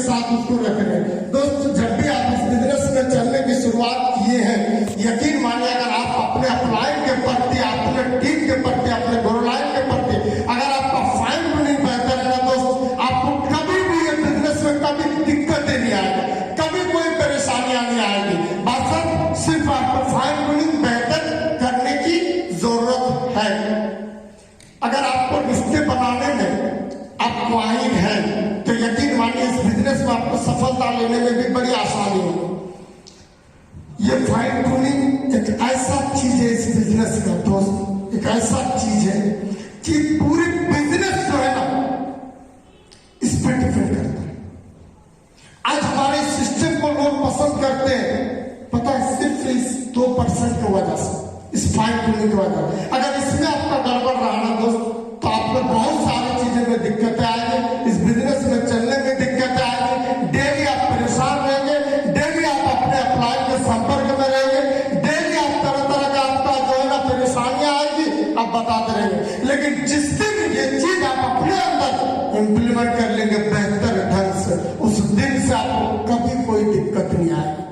साथ उसको रख रहे हैं। दोस्तों जब भी आप इस बिजनेस में चलने की शुरुआत किए हैं, यकीन मानिए अगर आप अपने अपलाइन के प्रति, अपने टीम के प्रति, अपने गोरलाइन के प्रति अगर आपका फाइन ट्यूनिंग बेहतर है ना दोस्त, आपको कभी भी ये बिजनेस में कभी दिक्कतें नहीं आएगी, कभी कोई परेशानियां नहीं आएगी। बस सिर्फ आपको फाइन ट्यूनिंग बेहतर करने की जरूरत है। अगर आपको रिश्ते बनाने में आप माहिर हैं तो यकीन मानिए इस बिजनेस में आपको सफलता लेने में भी बड़ी आसानी होगी। ये फाइन ट्यूनिंग एक ऐसा चीज है इस बिजनेस का दोस्त, एक ऐसा चीज है कि पूरी बिजनेस जो है ना इस पर डिपेंड करता है। आज हमारे सिस्टम को लोग पसंद करते हैं, पता है सिर्फ इस 2% की वजह से, इस फाइन ट्यूनिंग की वजह। अगर इसमें आपका गड़बड़ रहा ना दोस्त तो आपको बहुत सारी चीजें में दिक्कतें आएंगी, इस बिजनेस में चलने में दिक्कतें आएंगी, डेली आप परेशान रहेंगे, डेली आप अपने अपलाइन के संपर्क में रहेंगे, डेली आप तरह तरह का आपका जो है ना परेशानियां आएगी, आप बताते रहेंगे। लेकिन जिस दिन ये चीज आप अपने अंदर इम्प्लीमेंट कर लेंगे बेहतर ढंग से, उस दिन से आपको कभी कोई दिक्कत नहीं आएगी।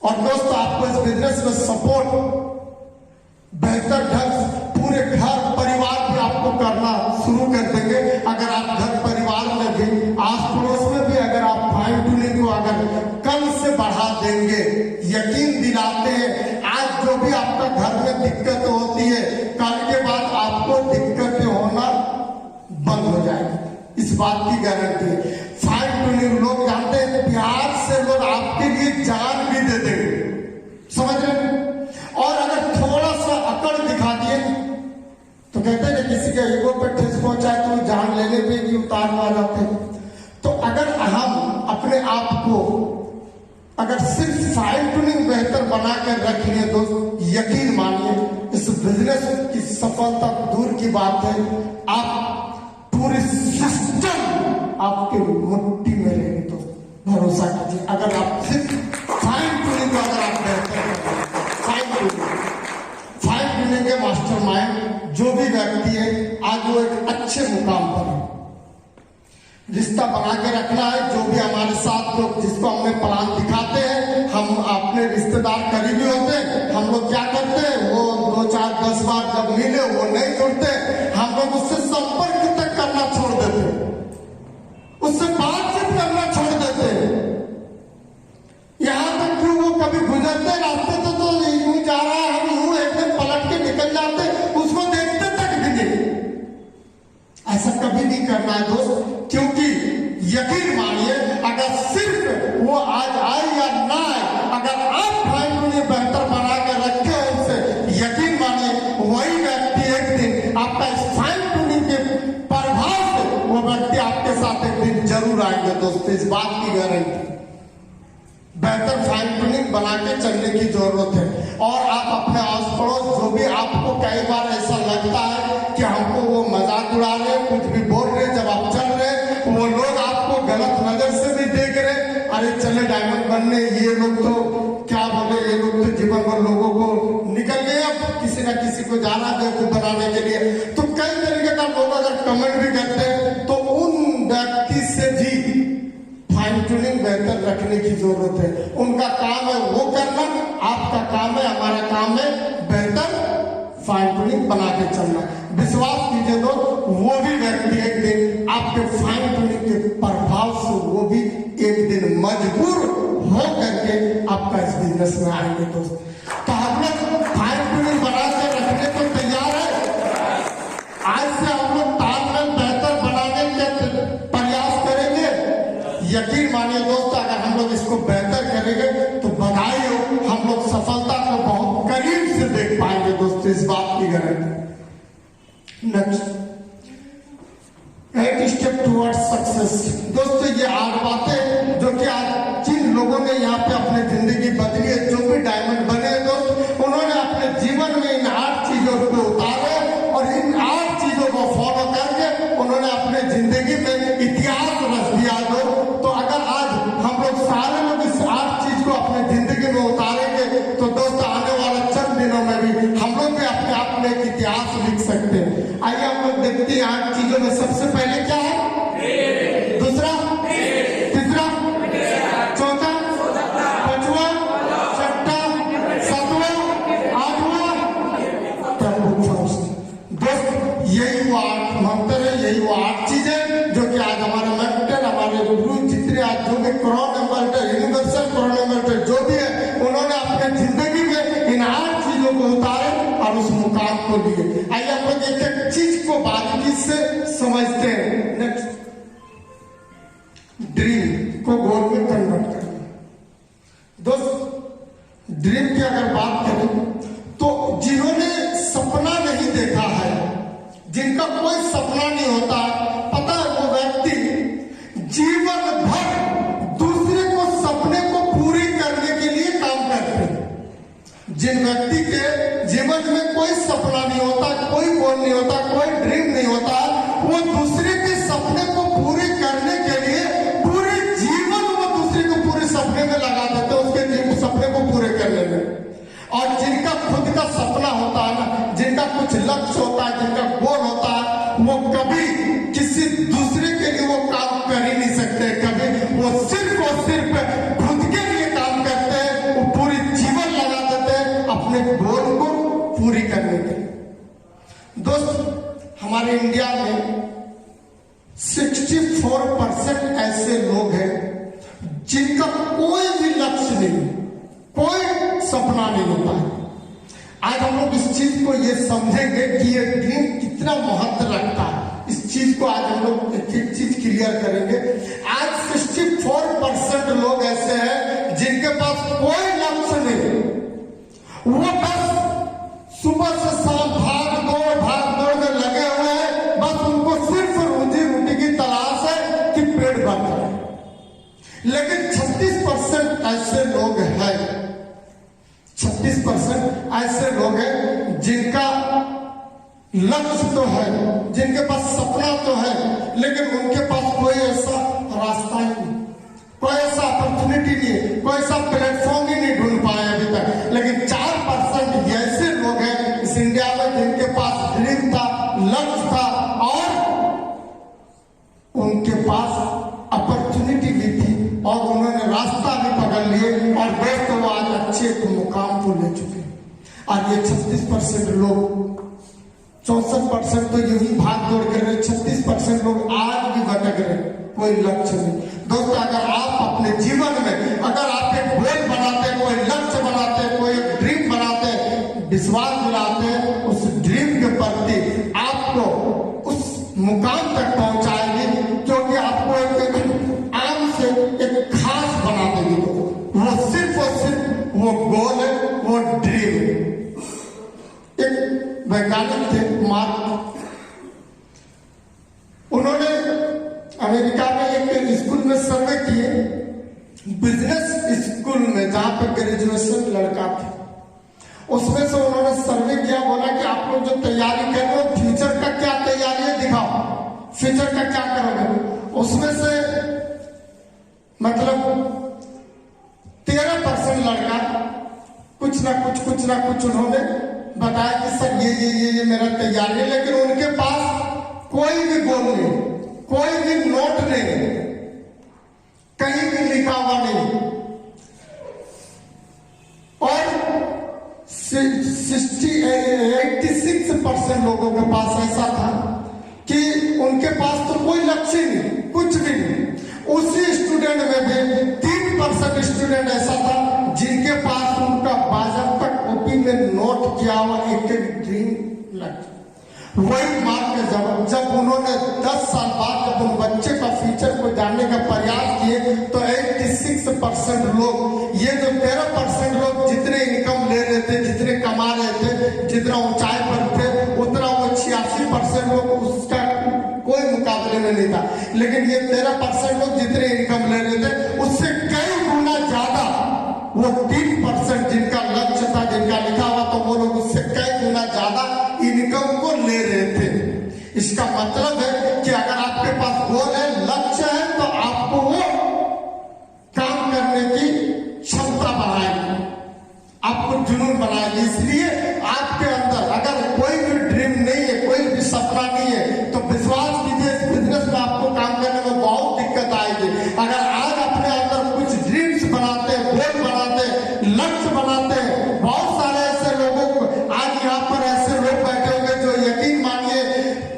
और दोस्तों आपको इस बिजनेस में सपोर्ट बेहतर ढंग से पूरे घर परिवार भी आपको करना शुरू कर देंगे। अगर आप घर परिवार में भी, आस पड़ोस में भी अगर आप फाइन ट्यूनिंग को अगर कम से बढ़ा देंगे, यकीन दिलाते हैं आज जो भी आपका घर में दिक्कत होती है कल के बाद आपको दिक्कतें होना बंद हो जाएगी, इस बात की गारंटी है। फाइन ट्यूनिंग लोग जानते हैं प्यार से लोग आपके लिए जान भी दे देंगे, समझ रहे हैं। और अगर थोड़ा सा अकड़ दिखा दिए तो कहते हैं किसी के ईगो पे ठेस पहुंचाए तो जान लेने पे भी उतारवा जाते हैं। तो अगर हम अपने आप को अगर सिर्फ फाइन ट्यूनिंग बेहतर बना कर रख लिए दोस्त, यकीन मानिए इस बिजनेस की सफलता दूर की बात है, आप पूरे सिस्टम आपके मुट्ठी में रहेंगे। तो भरोसा कीजिए अगर आप सिर्फ फाइन ट्यूनिंग अगर आप बेहतर फाइन ट्यूनिंग के मास्टरमाइंड जो भी व्यक्ति है आज वो एक अच्छे मुकाम पर है। रिश्ता बना के रखना है, जो भी हमारे साथ लोग जिसको हमें प्लान दिखाते हैं, हम अपने रिश्तेदार करीबी होते हैं, हम लोग क्या करते हैं वो 2 4 10 बार जब मिले वो नहीं जुड़ते, हम लोग उससे संपर्क तक करना छोड़ देते हैं, उससे बातचीत करना छोड़ देते हैं। यहां तक क्यों वो कभी गुजरते रास्ते तो यूं जा रहा है, हम यूं एकदम पलट के निकल जाते, उसको देखते तक भी नहीं। ऐसा कभी नहीं करना है दोस्त, क्योंकि यकीन मानिए अगर सिर्फ वो आज आए या ना आए, अगर आप फाइन ट्यूनिंग बेहतर बना के रखे हो उनसे, यकीन मानिए वही व्यक्ति एक दिन आपका इस फाइन ट्यूनिंग के प्रभाव से वो व्यक्ति आपके साथ एक दिन जरूर आएंगे दोस्तों, इस बात की गारंटी। बेहतर फाइन ट्यूनिंग बना के चलने की जरूरत है। और आप अपने आस पड़ोस जो भी आपको कई बार ऐसा लगता है कि हमको वो मजाक उड़ा रहे, कुछ भी बोल रहे, जब आप चल रहे वो लोग आपको गलत नजर से भी देख रहे, अरे चले डायमंड बनने, ये लोग तो क्या बोले, ये लोग तो जीवन भर लोगों को निकल गए, अब किसी ना किसी को जाना बेवकूफ बनाने के लिए। तो कई तरीके का लोग अगर कमेंट भी करते हैं तो उन व्यक्ति से भी फाइन ट्यूनिंग बेहतर रखने की जरूरत है। उनका काम है वो करना, आपका काम है, हमारा काम है बेहतर फाइन ट्यूनिंग बना के चलना। विश्वास कीजिए दोस्त, वो भी व्यक्ति एक दिन आपके फाइन ट्यूनिंग के प्रभाव से वो भी एक दिन मजबूर हो करके आपका इस बिजनेस में आएंगे दोस्त। तो हम लोग फाइन ट्यूनिंग बना के रखने को तैयार है। आज से हम लोग तालमेल बेहतर बनाने के प्रयास करेंगे। यकीन मानिए दोस्तों अगर हम लोग इसको बेहतर करेंगे तो बधाई हो, हम लोग सफलता को बहुत करीब से देख पाएंगे दोस्तों, इस बात की guarantee. Next 8 step towards success. दोस्तों ये 8 बातें जो कि आज जिन लोगों ने यहाँ पे अपनी जिंदगी बदली है, जो भी डायमंड बने दोस्त, उन्होंने अपने जीवन में इन 8 चीजों को उतारे और इन 8 चीजों को फॉलो करके उन्होंने अपने जिंदगी में इतिहास रच दिया। तो अगर आज हम लोग सारे लोग इस 8 चीज को अपने जिंदगी में उतारेंगे तो दोस्तों आने वाले चंद दिनों में भी हम लोग भी अपने आप में एक इतिहास लिख सकते हैं। आइए हम लोग देखते हैं 8 चीजों में सबसे पहले क्या है, दूसरा crown ambassador, universal crown ambassador जो भी है, उन्होंने अपने जिंदगी में इन 8 चीजों को उतारे और उस मुकाम को लिए। आइए आप लोग एक एक चीज को बारीकी से समझते हैं। नेक्स्ट, ड्रीम को गोल में कन्वर्ट करना। दोस्त, ड्रीम की अगर बात करें तो जिन्होंने सपना नहीं देखा है, जिनका कोई सपना नहीं होता, पता है वो व्यक्ति जीवन भर दूसरे को सपने को पूरी करने के लिए काम करते हैं। जिन व्यक्ति के जीवन में कोई सपना नहीं होता, कोई गोल नहीं होता, कोई ड्रीम नहीं होता, वो दूसरे के सपने को पूरे करने के लिए पूरे जीवन वो दूसरे को पूरे सपने में लगा देते, उसके सपने को पूरे करने में। और जिनका खुद का सपना होता है ना, जिनका कुछ लक्ष्य होता है, जिनका गोल होता है, वो कभी किसी दूसरे के लिए वो काम कर ही नहीं सकते। कभी वो सिर्फ और सिर्फ खुद के लिए काम करते हैं, वो पूरी जीवन लगा देते हैं अपने गोल को पूरी करने के लिए। दोस्त, हमारे इंडिया में 64% ऐसे लोग हैं जिनका कोई भी लक्ष्य नहीं, कोई सपना नहीं होता है। आज हम लोग इस चीज को ये समझेंगे कि ये ड्रीम कितना महत्व रखता है। इस चीज को आज हम लोग एक एक चीज क्लियर करेंगे। आज 64% लोग ऐसे हैं जिनके पास कोई लक्ष्य नहीं, वो बस सुबह से शाम भाग दौड़ में लगे हुए हैं। बस उनको सिर्फ रोजी रोटी की तलाश है कि पेट भर जाए। लेकिन 36% ऐसे लोग हैं, 36% ऐसे लोग हैं जिनका लक्ष्य तो है, जिनके पास सपना तो है, लेकिन उनके पास कोई ऐसा रास्ता ही नहीं, कोई ऐसा अपॉर्चुनिटी नहीं है, कोई ऐसा प्लेटफॉर्म ही नहीं ढूंढ पाए अभी तक। लेकिन 4% ऐसे लोग हैं इस इंडिया में जिनके पास ड्रीम था, लक्ष्य था और उनके पास अपॉर्चुनिटी भी थी और उन्होंने रास्ता भी पकड़ लिए और दोस्तों वो आज अच्छे मुकाम को ले चुके हैं। और ये 36% लोग, 64% तो यूं ही भाग दौड़ कर रहे, 36% लोग आज भी भटक रहे, कोई लक्ष्य नहीं। दोस्तों, अगर आप अपने जीवन में अगर आप एक गोल बनाते, कोई लक्ष्य बनाते, कोई एक ड्रीम बनाते, विश्वास दिलाते, उस ड्रीम के प्रति आपको उस मुकाम तक पहुंचाएगी, क्योंकि आपको एक आम से एक खास बना देगी। वो सिर्फ और सिर्फ वो गोल है, वो ड्रीम है। एक वैज्ञानिक थे मार्क, उन्होंने अमेरिका में एक स्कूल में सर्वे किए, बिजनेस स्कूल में जहां पर ग्रेजुएशन लड़का था। उसमें से उन्होंने सर्वे किया, बोला कि आप लोग जो तैयारी कर रहे हो फ्यूचर का क्या तैयारी है दिखाओ, फ्यूचर का क्या करोगे। उसमें से मतलब 13% लड़का कुछ ना कुछ उन्होंने बताया कि सर ये मेरा तैयारी है, लेकिन उनके पास कोई भी गोल नहीं, कोई भी नोट नहीं, कहीं भी लिखा हुआ नहीं। और 86% लोगों के पास ऐसा था कि उनके पास तो कोई लक्ष्य नहीं, कुछ भी नहीं। उसी स्टूडेंट में भी 3% स्टूडेंट ऐसा था जिनके पास उनका बाजाबता कॉपी में नोट किया हुआ एक ड्रीम लक्ष्य। वही मार्क जब उन्होंने 10 साल बाद जब उन बच्चे का फ्यूचर को जानने का प्रयास किए तो 86% लोग, ये जो 13% लोग जितने इनकम ले रहे थे, जितने कमा रहे थे, जितना ऊंचाई पर थे, उतना वो 86% लोग उसका कोई मुकाबले में नहीं था। लेकिन ये 13% लोग जितने इनकम ले रहे थे उससे कई गुना ज्यादा वो 3% जिनका लक्ष्य था, जिनका लिखा हुआ तो वो लोग उससे कई गुना ज्यादा इनकम को ले रहे थे। इसका मतलब है कि अगर आपके पास गोल है, लक्ष्य है, तो आपको वो काम करने की क्षमता बढ़ाएगी, आपको जुनून बनाएगी। इसलिए आपके अंदर अगर कोई भी ड्रीम नहीं है, कोई भी सपना नहीं है, तो विश्वास कीजिए इस बिजनेस में आपको काम करने में बहुत दिक्कत आएगी। अगर आज अपने अंदर कुछ ड्रीम्स बनाते हैं, गोल बनाते हैं, लक्ष्य बनाते हैं, बहुत सारे ऐसे लोगों को आज यहाँ पर ऐसे लोग बैठे होंगे जो यकीन मानिए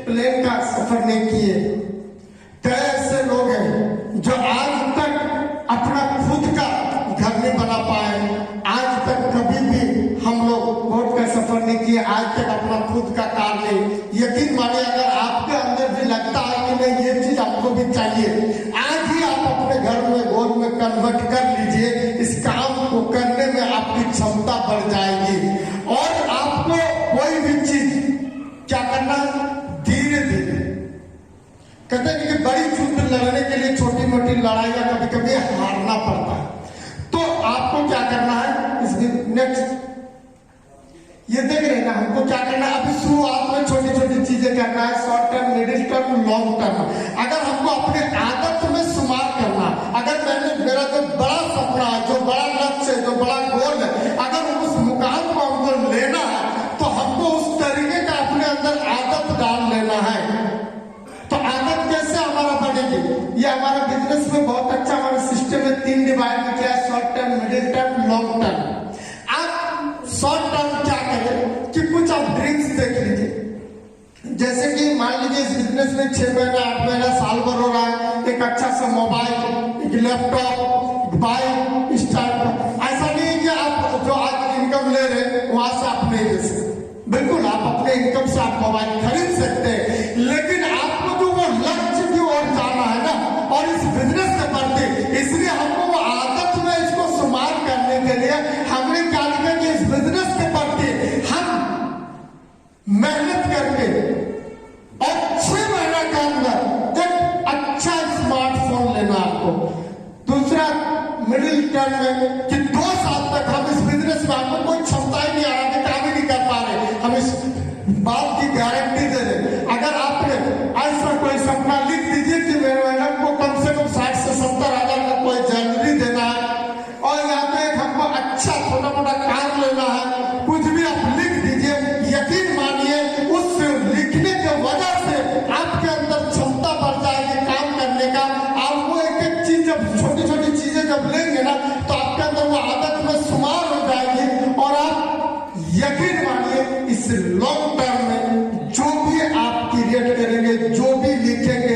प्लेन का सफर नहीं किए, भी चाहिए, आज ही आप अपने घर में गोल में कन्वर्ट कर लीजिए। इस काम को करने में आपकी क्षमता बढ़ जाएगी और आपको कोई भी चीज क्या करना है, धीरे धीरे। कहते हैं कि बड़ी युद्ध लड़ने के लिए छोटी मोटी लड़ाइयां कभी कभी हारना पड़ता है। तो आपको क्या करना है, इसमें नेक्स्ट ये देख रहे हैं ना, हमको क्या करना है, अभी शुरुआत में छोटी छोटी चीजें करना है, short term, middle term, long term. अगर हमको अपने आदत में सुधार करना, अगर मेरा जो बड़ा सपना है, जो बड़ा लक्ष्य है, जो बड़ा गोल है, अगर उस मुकाम को हमको लेना है तो हमको उस तरीके का अपने अंदर आदत डाल लेना है। तो आदत कैसे हमारा बढ़ेगी, ये हमारा बिजनेस में बहुत अच्छा हमारे सिस्टम में 3 डिवाइड किया है, short term, middle term, long term. आप शॉर्ट टर्म क्या करें कि कुछ आप ड्रीम्स देख लीजिए, जैसे कि मान लीजिए इस बिजनेस में 6 महीना 8 महीना साल भर हो रहा है, एक अच्छा सा मोबाइल, एक लैपटॉप, बाइक स्टार्ट। ऐसा नहीं है कि आप जो आज इनकम ले रहे हैं वहां से आप नहीं ले सकते, बिल्कुल आप अपने इनकम से आप मोबाइल खरीद सकते हैं, लेकिन आपको जो वो लक्ष्य की ओर जाना है ना, और इस बिजनेस के प्रति, इसलिए हमको वो आदत में इसको शुमार करने के लिए हमने क्या लिखा कि इस बिजनेस के प्रति हम मेहनत करके और 6 महीना के अंदर एक अच्छा स्मार्टफोन लेना आपको। दूसरा मिडिल टर्म में कि 2 साल तक हम इस बिजनेस में, हमको कोई क्षमता ही नहीं आ रहा, काम ही नहीं कर पा रहे, हम इस बात की गारंटी दे रहे। अगर आपने ऐसा कोई सपना लिख दीजिए कि मेरे मैडम को कम से कम 60 से 70 हजार का कोई ज्वेलरी देना है और यहाँ पे हमको अच्छा छोटा मोटा कार लेना है, कुछ भी आप लिख दीजिए। यकीन मानिए उस लिखने की वजह से आपके अंदर क्षमता बढ़ जाएगी काम करने का। आप वो एक एक चीज जब छोटी छोटी चीजें जब लेंगे ना तो आपके अंदर वो आदत में शुमार हो जाएगी और आप यकीन मानिए इस लॉन्ग टर्म में जो भी आप क्रिएट करेंगे, जो भी लिखेंगे,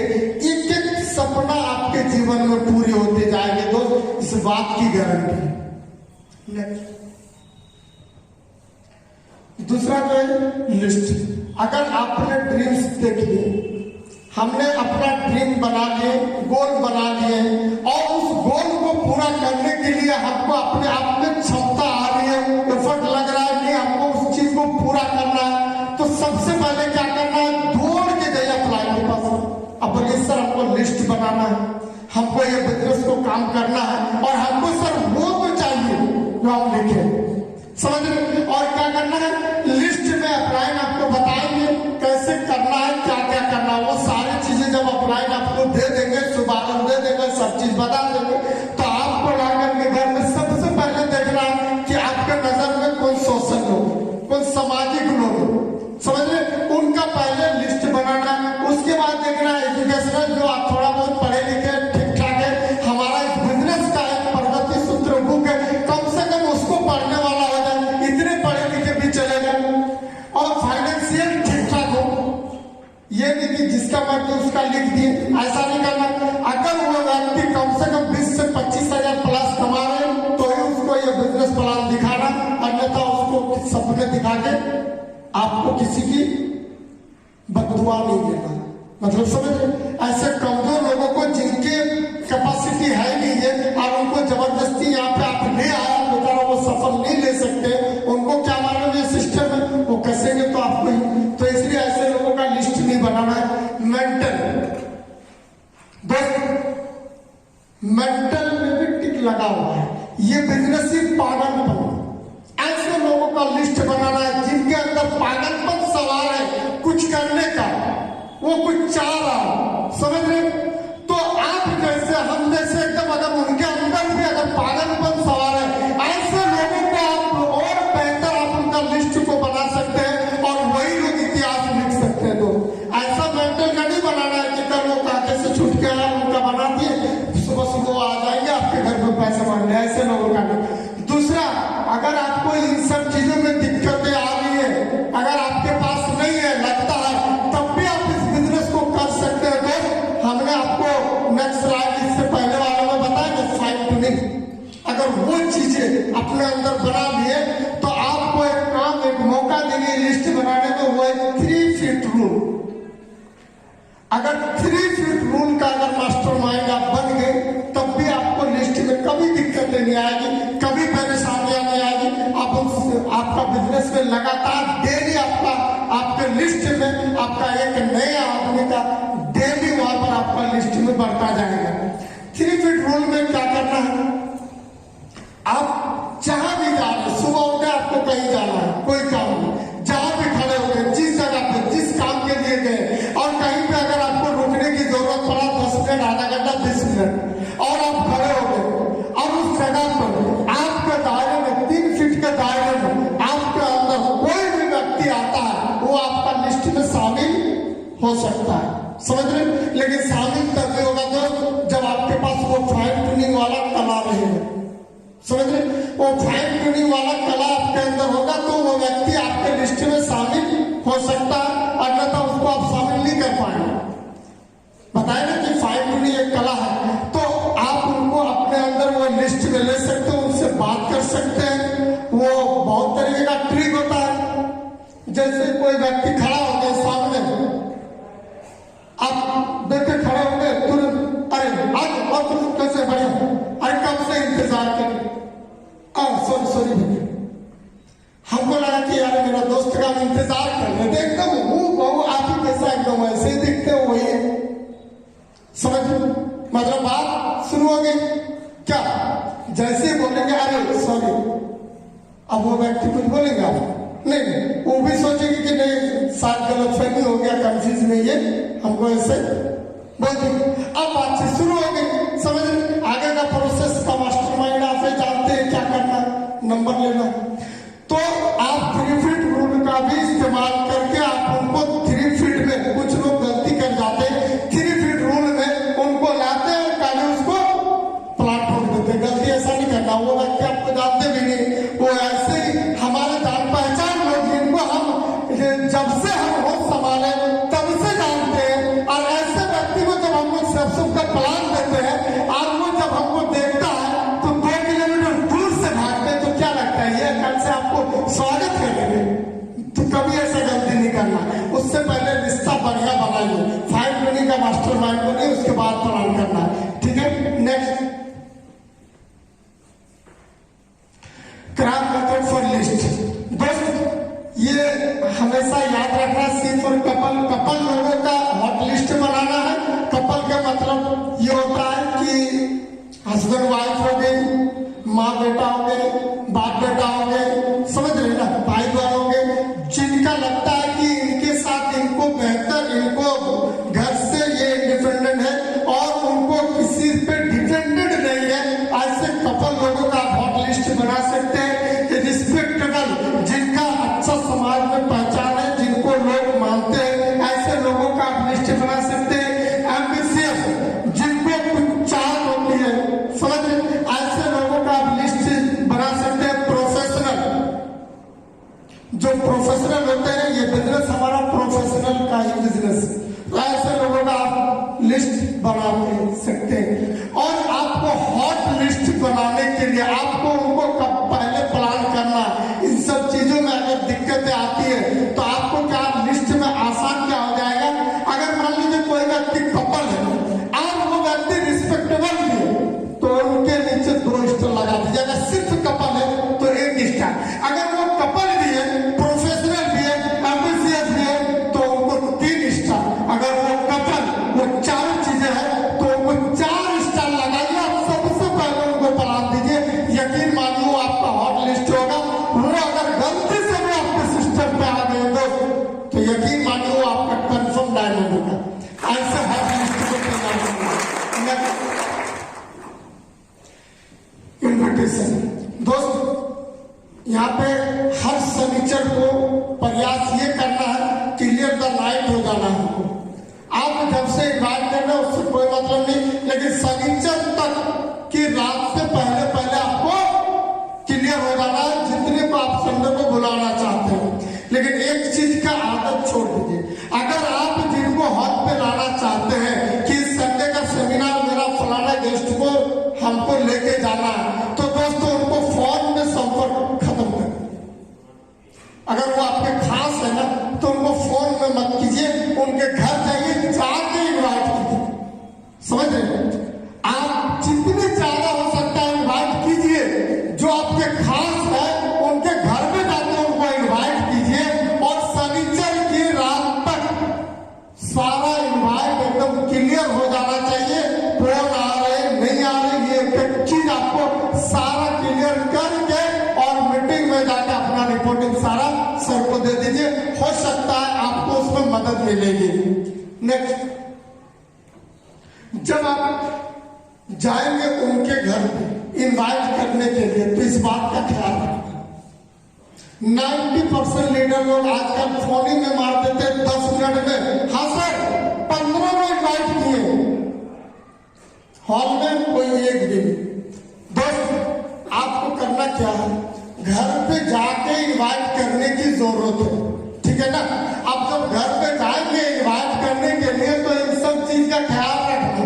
एक एक सपना आपके जीवन में पूरे होते जाएंगे दोस्त, इस बात की गारंटी। दूसरा जो है लिस्ट। अगर आपने ड्रीम्स देख लिए, हमने अपना ड्रीम बना लिए, गोल बना लिए और उस गोल को पूरा करने के लिए हमको अपने आप में क्षमता आ रही है, एफर्ट लग रहा है कि हमको उस चीज को पूरा करना है, तो सबसे पहले क्या करना है, दौड़ के जाइए क्लाइंट के पास। अब बोलिए सर हमको लिस्ट बनाना है, हमको ये बिजनेस को काम करना है और हमको सर वो तो चाहिए जो हम लिखे, समझ रहे। और क्या करना है, लिस्ट में अपलाइन आपको बताएंगे कैसे करना है, क्या क्या करना है। वो सारी चीजें जब अपलाइन आपको दे देंगे, शुभारंभ दे देंगे, सब चीज बता देंगे, तो आपको लाकर के घर में सबसे पहले देखना है कि आपके नजर में कौन सोशल लोग, कौन सामाजिक लोग, समझ रहे, उनका पहले लिस्ट बनाना है। उसके बाद देखना है एजुकेशनल, जो आप थोड़ा बहुत पढ़े लिखे ठीक ठाक है, हमारा इस बिजनेस का एक प्रगति सूत्र बुक है, कम से कम उसको पढ़ने वाला हो जाए, इतने पढ़े लिखे भी चलेगा। और फाइनेंशियल ठीक ठाक हो, ये नहीं कि जिसका मर्जी उसका लिख दिए, ऐसा नहीं करना। अगर वो व्यक्ति कम से कम 20 से 25 हजार प्लस कमा रहे तो ही उसको ये बिजनेस प्लान दिखाना, अन्यथा उसको सपने दिखा के आपको किसी की बददुआ नहीं देना। मतलब समझ रहे, ऐसे कमजोर लोगों को जिनके कैपेसिटी है नहीं है और उनको जबरदस्ती यहाँ पे आप ले आया, बेचारा वो सफल नहीं ले सकते, उनको क्या मालूम ये सिस्टम है, वो कसेंगे तो आपको ही। तो इसलिए ऐसे लोगों का लिस्ट नहीं बनाना है। मेंटल दोस्त, मेंटल में भी टिक लगा हुआ है, ये बिजनेस ही पागलपन, ऐसे लोगों का लिस्ट बनाना है जिनके अंदर पागलपन सवार है कुछ करने का, वो कुछ चाह रहा हो, समझ रहे। तो आप जैसे हम जैसे एकदम अगर उनके अंदर भी अगर पागलपन सवार है, ऐसे लोगों को आप और बेहतर आप उनका लिस्ट को बना सकते हैं और वही लोग इतिहास लिख सकते हैं। तो ऐसा मेंटल का नहीं बनाना है कि कल वो कांटे से छूट के आया उनका बना दिए, सुबह सुबह आ जाएंगे आपके घर में पैसे मांगने, ऐसे लोगों का नहीं। दूसरा, अगर आपको इन सब चीजों में दिक्कतें आ रही है, अगर आपके पास नहीं है, लगता है, तब भी आप इस बिजनेस को कर सकते हैं। दोस्त, हमने आपको नेक्स्ट स्लाइड इससे पहले वालों में बताया कि फाइन ट्यूनिंग, अगर वो चीजें अपने अंदर बना लिए तो आपको एक काम, एक मौका देंगे लिस्ट बनाने में, वो है 3 फीट रूल। अगर 3 फीट रूल का अगर मास्टरमाइंड आप बन गए, तब भी आपको लिस्ट में कभी दिक्कतें नहीं आएगी, कभी परेशानियां नहीं आएगी। आपका बिजनेस में लगातार डेली आपके लिस्ट में आपका एक नए आदमी का डेली वहां पर आपका लिस्ट में बढ़ता जाएगा। 3 फीट रूल में क्या करना है, आप जहां भी जा रहे, सुबह उठे आपको कहीं जाना है, कोई काम नहीं, जहां भी खड़े हो गए, जिस जगह पे जिस काम के लिए गए, और कहीं पे अगर आपको रुकने की जरूरत पड़ा 10 मिनट, आधा घंटा, 20 मिनट, और आप खड़े हो गए, और उस जगह पर आपके दायरे में 3 फीट के दायरे में आपके अंदर कोई भी व्यक्ति आता है, वो आपका लिस्ट में शामिल हो सकता है, समझ रहे। लेकिन शामिल तभी होगा दोस्त जब आपके पास वो फाइन ट्यूनिंग वाला कला रहेगा, समझ रहे। वो फाइन ट्यूनिंग वाला कला आपके अंदर होगा तो वो व्यक्ति आपके लिस्ट में शामिल हो सकता है, अन्यथा उसको आप शामिल नहीं कर पाएंगे। बताए ना कि फाइन ट्यूनिंग एक कला है, तो आप उनको अपने अंदर वो लिस्ट में ले सकते हो, उनसे बात कर सकते हैं। वो बहुत तरीके का ट्रिक होता है, जैसे कोई व्यक्ति खड़ा हो गया सामने, आप देखे खड़े हो गए तुरंत, अरे आज और तुम कैसे बढ़िया, अरे कब से इंतजार कर, सॉरी भैया, हमको लगा कि यार मेरा दोस्त का इंतजार कर रहे थे, एकदम वो आप ही कैसा एकदम ऐसे दिखते हो, वही है, समझ मतलब बात शुरू हो गई। क्या जैसे बोलेंगे अरे सॉरी, अब वो व्यक्ति कुछ बोलेंगे आप नहीं, वो भी सोचेगी कि नहीं शायद गलतफहमी हो गया, कंफ्यूज में ये हमको ऐसे बोल देंगे। अब बातचीत शुरू हो गई, समझ आगे का प्रोसेस का मास्टरमाइंड आप जानते हैं क्या करना, नंबर लेना। तो आप 3 फीट रूल का भी इस्तेमाल करके आप उनको 3 फीट में, कुछ लोग गलती कर जाते हैं, 3 फीट रूल में उनको लाते हैं, पहले उसको प्लाट ठोक देते। गलती ऐसा नहीं करना, वो व्यक्ति आपको जानते भी नहीं, वो ऐसे ही हमारे जान पहचान लोग जिनको हम जब से हम होश संभाले तब से जानते हैं, और ऐसे व्यक्ति को जब हम लोग सब का प्लान देते हैं और वो जब हमको देखता है तो 2 किलोमीटर दूर से भागते हैं, तो क्या लगता है ये कल से आपको स्वागत करेंगे। तो कभी ऐसा गलती नहीं करना, उससे पहले रिश्ता बढ़िया बनाइए, फाइन ट्यूनिंग का मास्टरमाइंड बनिए, उसके बाद प्लान करना है, ठीक है। Next, craft method for list. दोस्त ये हमेशा याद रखना, सिर्फ और कपल लोगों का हॉट लिस्ट बनाना है। कपल का मतलब ये होता है कि हस्बैंड वाइफ हो गई, माँ बेटा हो गए, बाप बेटा हो गए, समझ रहे ना, भाई बहन हो गए, जिनका लगता है कि इनके साथ इनको बेहतर, इनको घर से ये इंडिपेंडेंट है और उनको किसी पे डिपेंडेंट नहीं है, ऐसे कपल लोगों का हॉट लिस्ट बना सकते हैं। रिस्पेक्टेबल, जिनका अच्छा समाज में पहचान है, जिनको लोग मानते हैं, ऐसे लोगों का आप लिस्ट बना सकते हैं। एम्बिशियस, जिनको कुछ चाहत होती है, समझ रहे, ऐसे लोगों का आप लिस्ट बना सकते हैं। प्रोफेशनल, जो प्रोफेशनल होते हैं, ये बिजनेस हमारा प्रोफेशनल का ही बिजनेस, तो ऐसे लोगों का आप लिस्ट बना सकते हैं। और आपको हॉट लिस्ट बनाने के लिए आपको उनको पहले प्लान करना, इन सब चीजों में अगर दिक्कतें आती है तो आपको क्या लिस्ट में आसान क्या हो जाएगा। अगर मान लीजिए कोई व्यक्ति कपल है और वो व्यक्ति रिस्पेक्टेबल भी है तो उनके नीचे 2 स्टार लगा दीजिए। अगर सिर्फ कपल है तो 1 स्टार, अगर वो कपल भी है, प्रोफेशनल भी है, एम्बिशियस भी है तो उनको 3 स्टार, अगर वो कपल वो 4 चीजें हैं तो उनको 4 स्टार लगाइए। आप सबसे पहले उनको प्लान दीजिए, यकीन मानिए वो आपका हॉट लिस्ट होगा। वो अगर गलती से भी आपके सिस्टम पे आ गए दोस्त तो यकीन मानिए वो आपका कंफर्म डायमंड होगा। ऐसे हॉट लिस्ट को इन्विटेशन। दोस्त यहाँ पे हर शनिचर को प्रयास ये करना है, क्लियर द नाइट हो जाना है। आप जब से इन्वाइट करना उससे कोई मतलब नहीं, लेकिन शनिचर तक की रात से पहले पहले आपको क्लियर हो जाना है, जितने को आप संडे को बुलाना चाहते हैं। लेकिन एक चीज का आदत छोड़ दीजिए, अगर आप जिनको हॉट पे लाना चाहते हैं कि संडे का सेमिनार मेरा फलाना गेस्ट को हमको लेके जाना है, तो दोस्तों उनको फोन में संपर्क खत्म कर। अगर वो आपके खास है ना तो उनको फोन में मत कीजिए, उनके घर जाइए, जाके इन्वाइट कीजिए। से आप जितने ज्यादा हो सकता है इनवाइट कीजिए। जो आपके खास है उनके घर में जाकर उनको इनवाइट कीजिए और शनिचर की रात तक सारा इनवाइट एकदम क्लियर हो जाना चाहिए। कौन आ रहे नहीं आ रहे ये एक चीज आपको सारा क्लियर करके और मीटिंग में जाकर अपना रिपोर्टिंग सारा सर को दे दीजिए। हो सकता है आपको उसमें मदद मिलेगी। नेक्स्ट, जब आप जाएंगे उनके घर इनवाइट करने के लिए तो इस बात का ख्याल रखना 90% लीडर लोग आजकल फोन ही में मार देते 10 मिनट में। हाँ सर 15 में इनवाइट किए, हॉल में कोई एक भी। दोस्त आपको करना क्या है, घर पे जाके इनवाइट करने की जरूरत है, ठीक है ना। आप जब घर पे जाएंगे इनवाइट करने के लिए तो इन सब चीज का ख्याल रखना,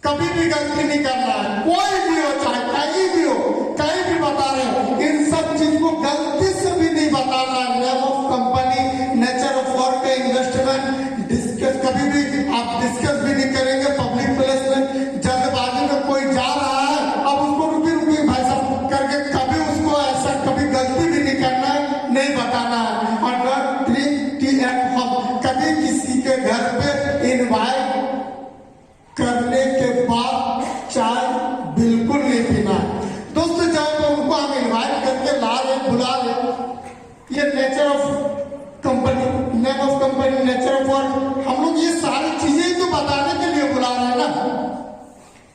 कभी भी गलती नहीं करना है। कोई भी हो चाहे कहीं भी हो, कहीं भी बता रहे हो, इन सब चीज को गलती से भी नहीं बताना। Name of company, nature of work, investment discuss कभी भी आप डिस्कस भी नहीं करेंगे पब्लिक प्लेस में। जल्दबाजी में कोई जा रहा है अब उसको रुकी रुकी भाई साहब करके कभी उसको ऐसा कभी गलती भी नहीं करना है, नहीं बताना है। और नॉट टी एट होम, कभी किसी के घर पे इनवाइट करने के बाद चाय बिल्कुल नहीं पीना है। दोस्तों जब उनको हम इनवाइट करके ला रहे बुला रहे, ये nature of company, name of company, nature of work, हम लोग ये सारी चीजें ही तो बताने के लिए बुला रहे हैं ना।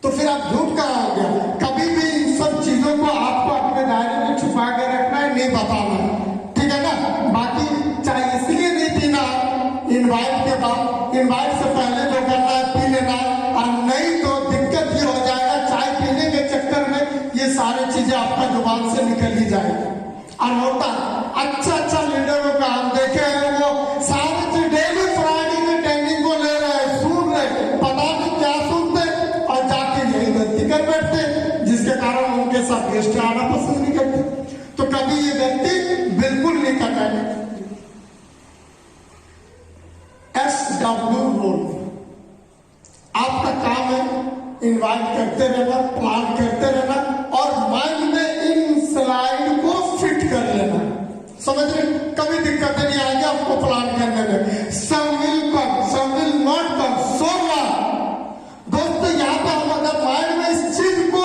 तो फिर आप झूठ कहाँ हो गया। कभी भी इन सब चीजों को आपको अपने दायरे में छुपा के रखना है, नहीं बताना है, ठीक है ना। बाकी चाय इसलिए नहीं पीना इनवाइट के बाद, इनवाइट से पहले जो करना है पी लेना है। और नहीं तो दिक्कत ये हो जाएगा चाय पीने के चक्कर में ये सारी चीजें आपका जुबान से निकल ही जाएगी। और होता अच्छा लीडरों का हम देखे हैं वो सारी चीज डेली फ्राइडे में ट्रेनिंग को ले रहे हैं, सुन रहे, पता नहीं क्या सुनते और जाके यही गलती कर बैठते, जिसके कारण उनके साथ गेस्ट आना पसंद नहीं करते। तो कभी ये गलती बिल्कुल नहीं करना है। SW रोल, आपका काम है इनवाइट करते रहना, प्लान करते रहना और माइंड में इन स्लाइड को फिट कर लेना। समझ रहे, कभी दिक्कत नहीं आएगी आपको प्लान करने में। Some will come, some will not come, so दोस्तों यहाँ पे हम अगर माइंड में इस चीज को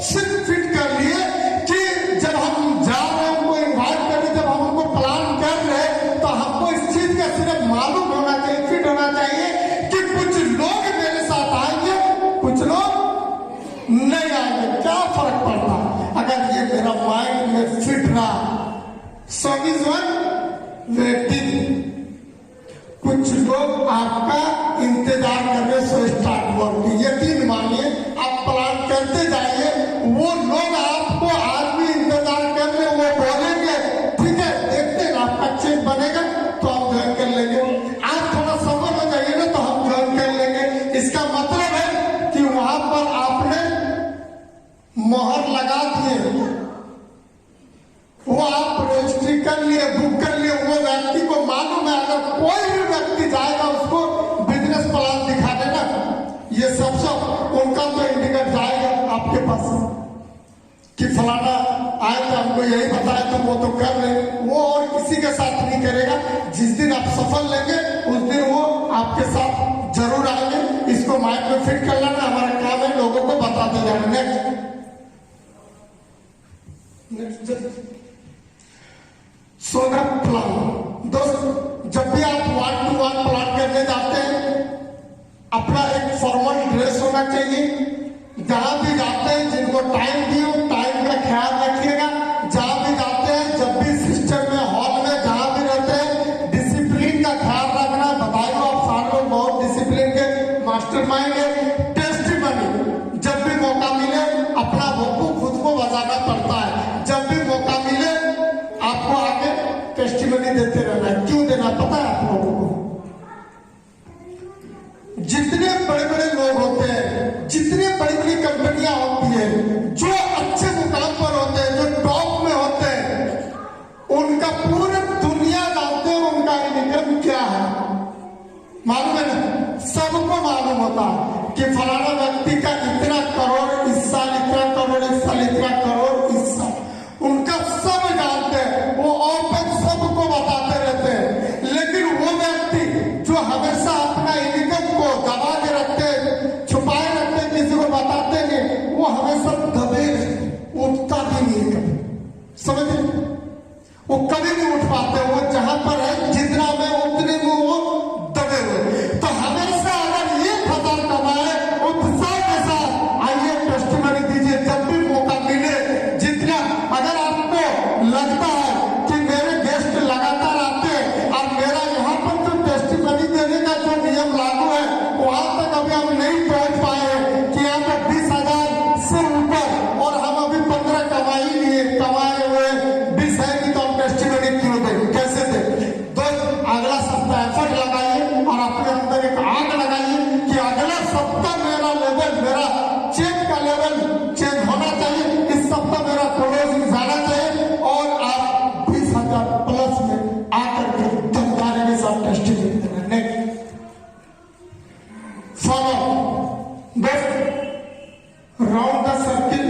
सिर्फ फिट कर लिए कि जब हम जा रहे हैं उनको इन्वाइट करने, जब हम उनको प्लान कर रहे हैं तो हमको इस चीज का सिर्फ मालूम होना चाहिए, फिट होना चाहिए कि कुछ लोग मेरे साथ आएंगे, कुछ लोग नहीं आएंगे, क्या फर्क पड़ता अगर ये मेरा माइंड में फिट रहा। सम इज वन वेटिंग, कुछ लोग आपका इंतजार करने से स्टार्ट वर्क, यकीन मानिए आप प्लान करते जाइए, वो लोग आपको आज भी इंतजार कर रहे, वो बोलेंगे ठीक है देखते हैं आपका चेक बनेगा तो हम ज्वाइन कर लेंगे, आप थोड़ा सफल हो जाइए ना तो हम ज्वाइन कर लेंगे। इसका मतलब है कि वहां पर आपने मोहर लगा दिए, वो आप रजिस्ट्री कर लिए, बुक कर लिए, वो व्यक्ति को मालूम है अगर कोई भी व्यक्ति जाएगा उसको बिजनेस प्लान दिखा देना, ये सब उनका तो इंडिकेट जाएगा आपके पास कि फलाना आए तो हमको यही बताया तो वो तो कर रहे, वो और किसी के साथ नहीं करेगा। जिस दिन आप सफल लेंगे उस दिन वो आपके साथ जरूर आएंगे। इसको माइंड में फिट कर लेना, हमारा काम है लोगों को बताते जाना। नेक्स्ट सोना प्लान, दोस्त जब भी आप 1-to-1 प्लान करने जाते हैं अपना एक फॉर्मल ड्रेस होना चाहिए। जहां भी जाते हैं जिनको टाइम दियो टाइम का ख्याल रखिएगा। जहां भी जाते हैं जब भी सिस्टम में हॉल में जहां भी रहते हैं डिसिप्लिन का ख्याल रखना। बताइए आप सारे लोग बहुत डिसिप्लिन के मास्टरमाइंड है। टेस्टिमनी, जब भी मौका मिले अपना भोंपू खुद को बजाना पड़ता है। जब भी मौका मिले आपको आगे टेस्टिमनी देते रहना है। क्यों देना पता है आप लोगों को? जितने बड़े बड़े लोग होते हैं, जितनी बड़ी बड़ी कंपनियां होती है, जो फलाना व्यक्ति का इतना करोड़ इस साल, इतना करोड़ इस साल, इतना करोड़ इस साल, उनका सब जानते हैं, वो ओपन सबको बताते रहते हैं। लेकिन वो व्यक्ति जो हमेशा अपना इनकम को दबा के रखते, छुपाए रखते, किसी को बताते नहीं, वो हमेशा दबे उठता भी नहीं कभी, समझ रहे? वो कभी नहीं उठ पाते, वो जहां पर है जितना में उतने में वो दबे हुए। तो हमेशा अगर 1,000 कमाए उत्साह के साथ आइए, टेस्टिमनी दीजिए जब भी मौका मिले। जितना अगर आपको लगता है कि मेरे गेस्ट लगातार आते हैं और मेरा यहाँ पर जो टेस्टिमनी देने का जो नियम लागू है वहां तक अभी हम नहीं पहुंच पाए कि यहाँ पर 20,000 से ऊपर और हम अभी 15 कमाए हुए 20 है कि तो हम टेस्टिमनी क्यों दें, कैसे दें? दोस्त अगला सप्ताह एफर्ट लगाइए और अपने अंदर एक आग लगाइए कि अगला सप्ताह मेरा लेवल, मेरा चेक का लेवल चेंज होना चाहिए, इस सप्ताह मेरा क्लोजिंग जाना चाहिए और आप 20,000 प्लस में आकर के दमदारी के साथ टेस्टिमनी देने फॉलो। राउंड द सर्किल,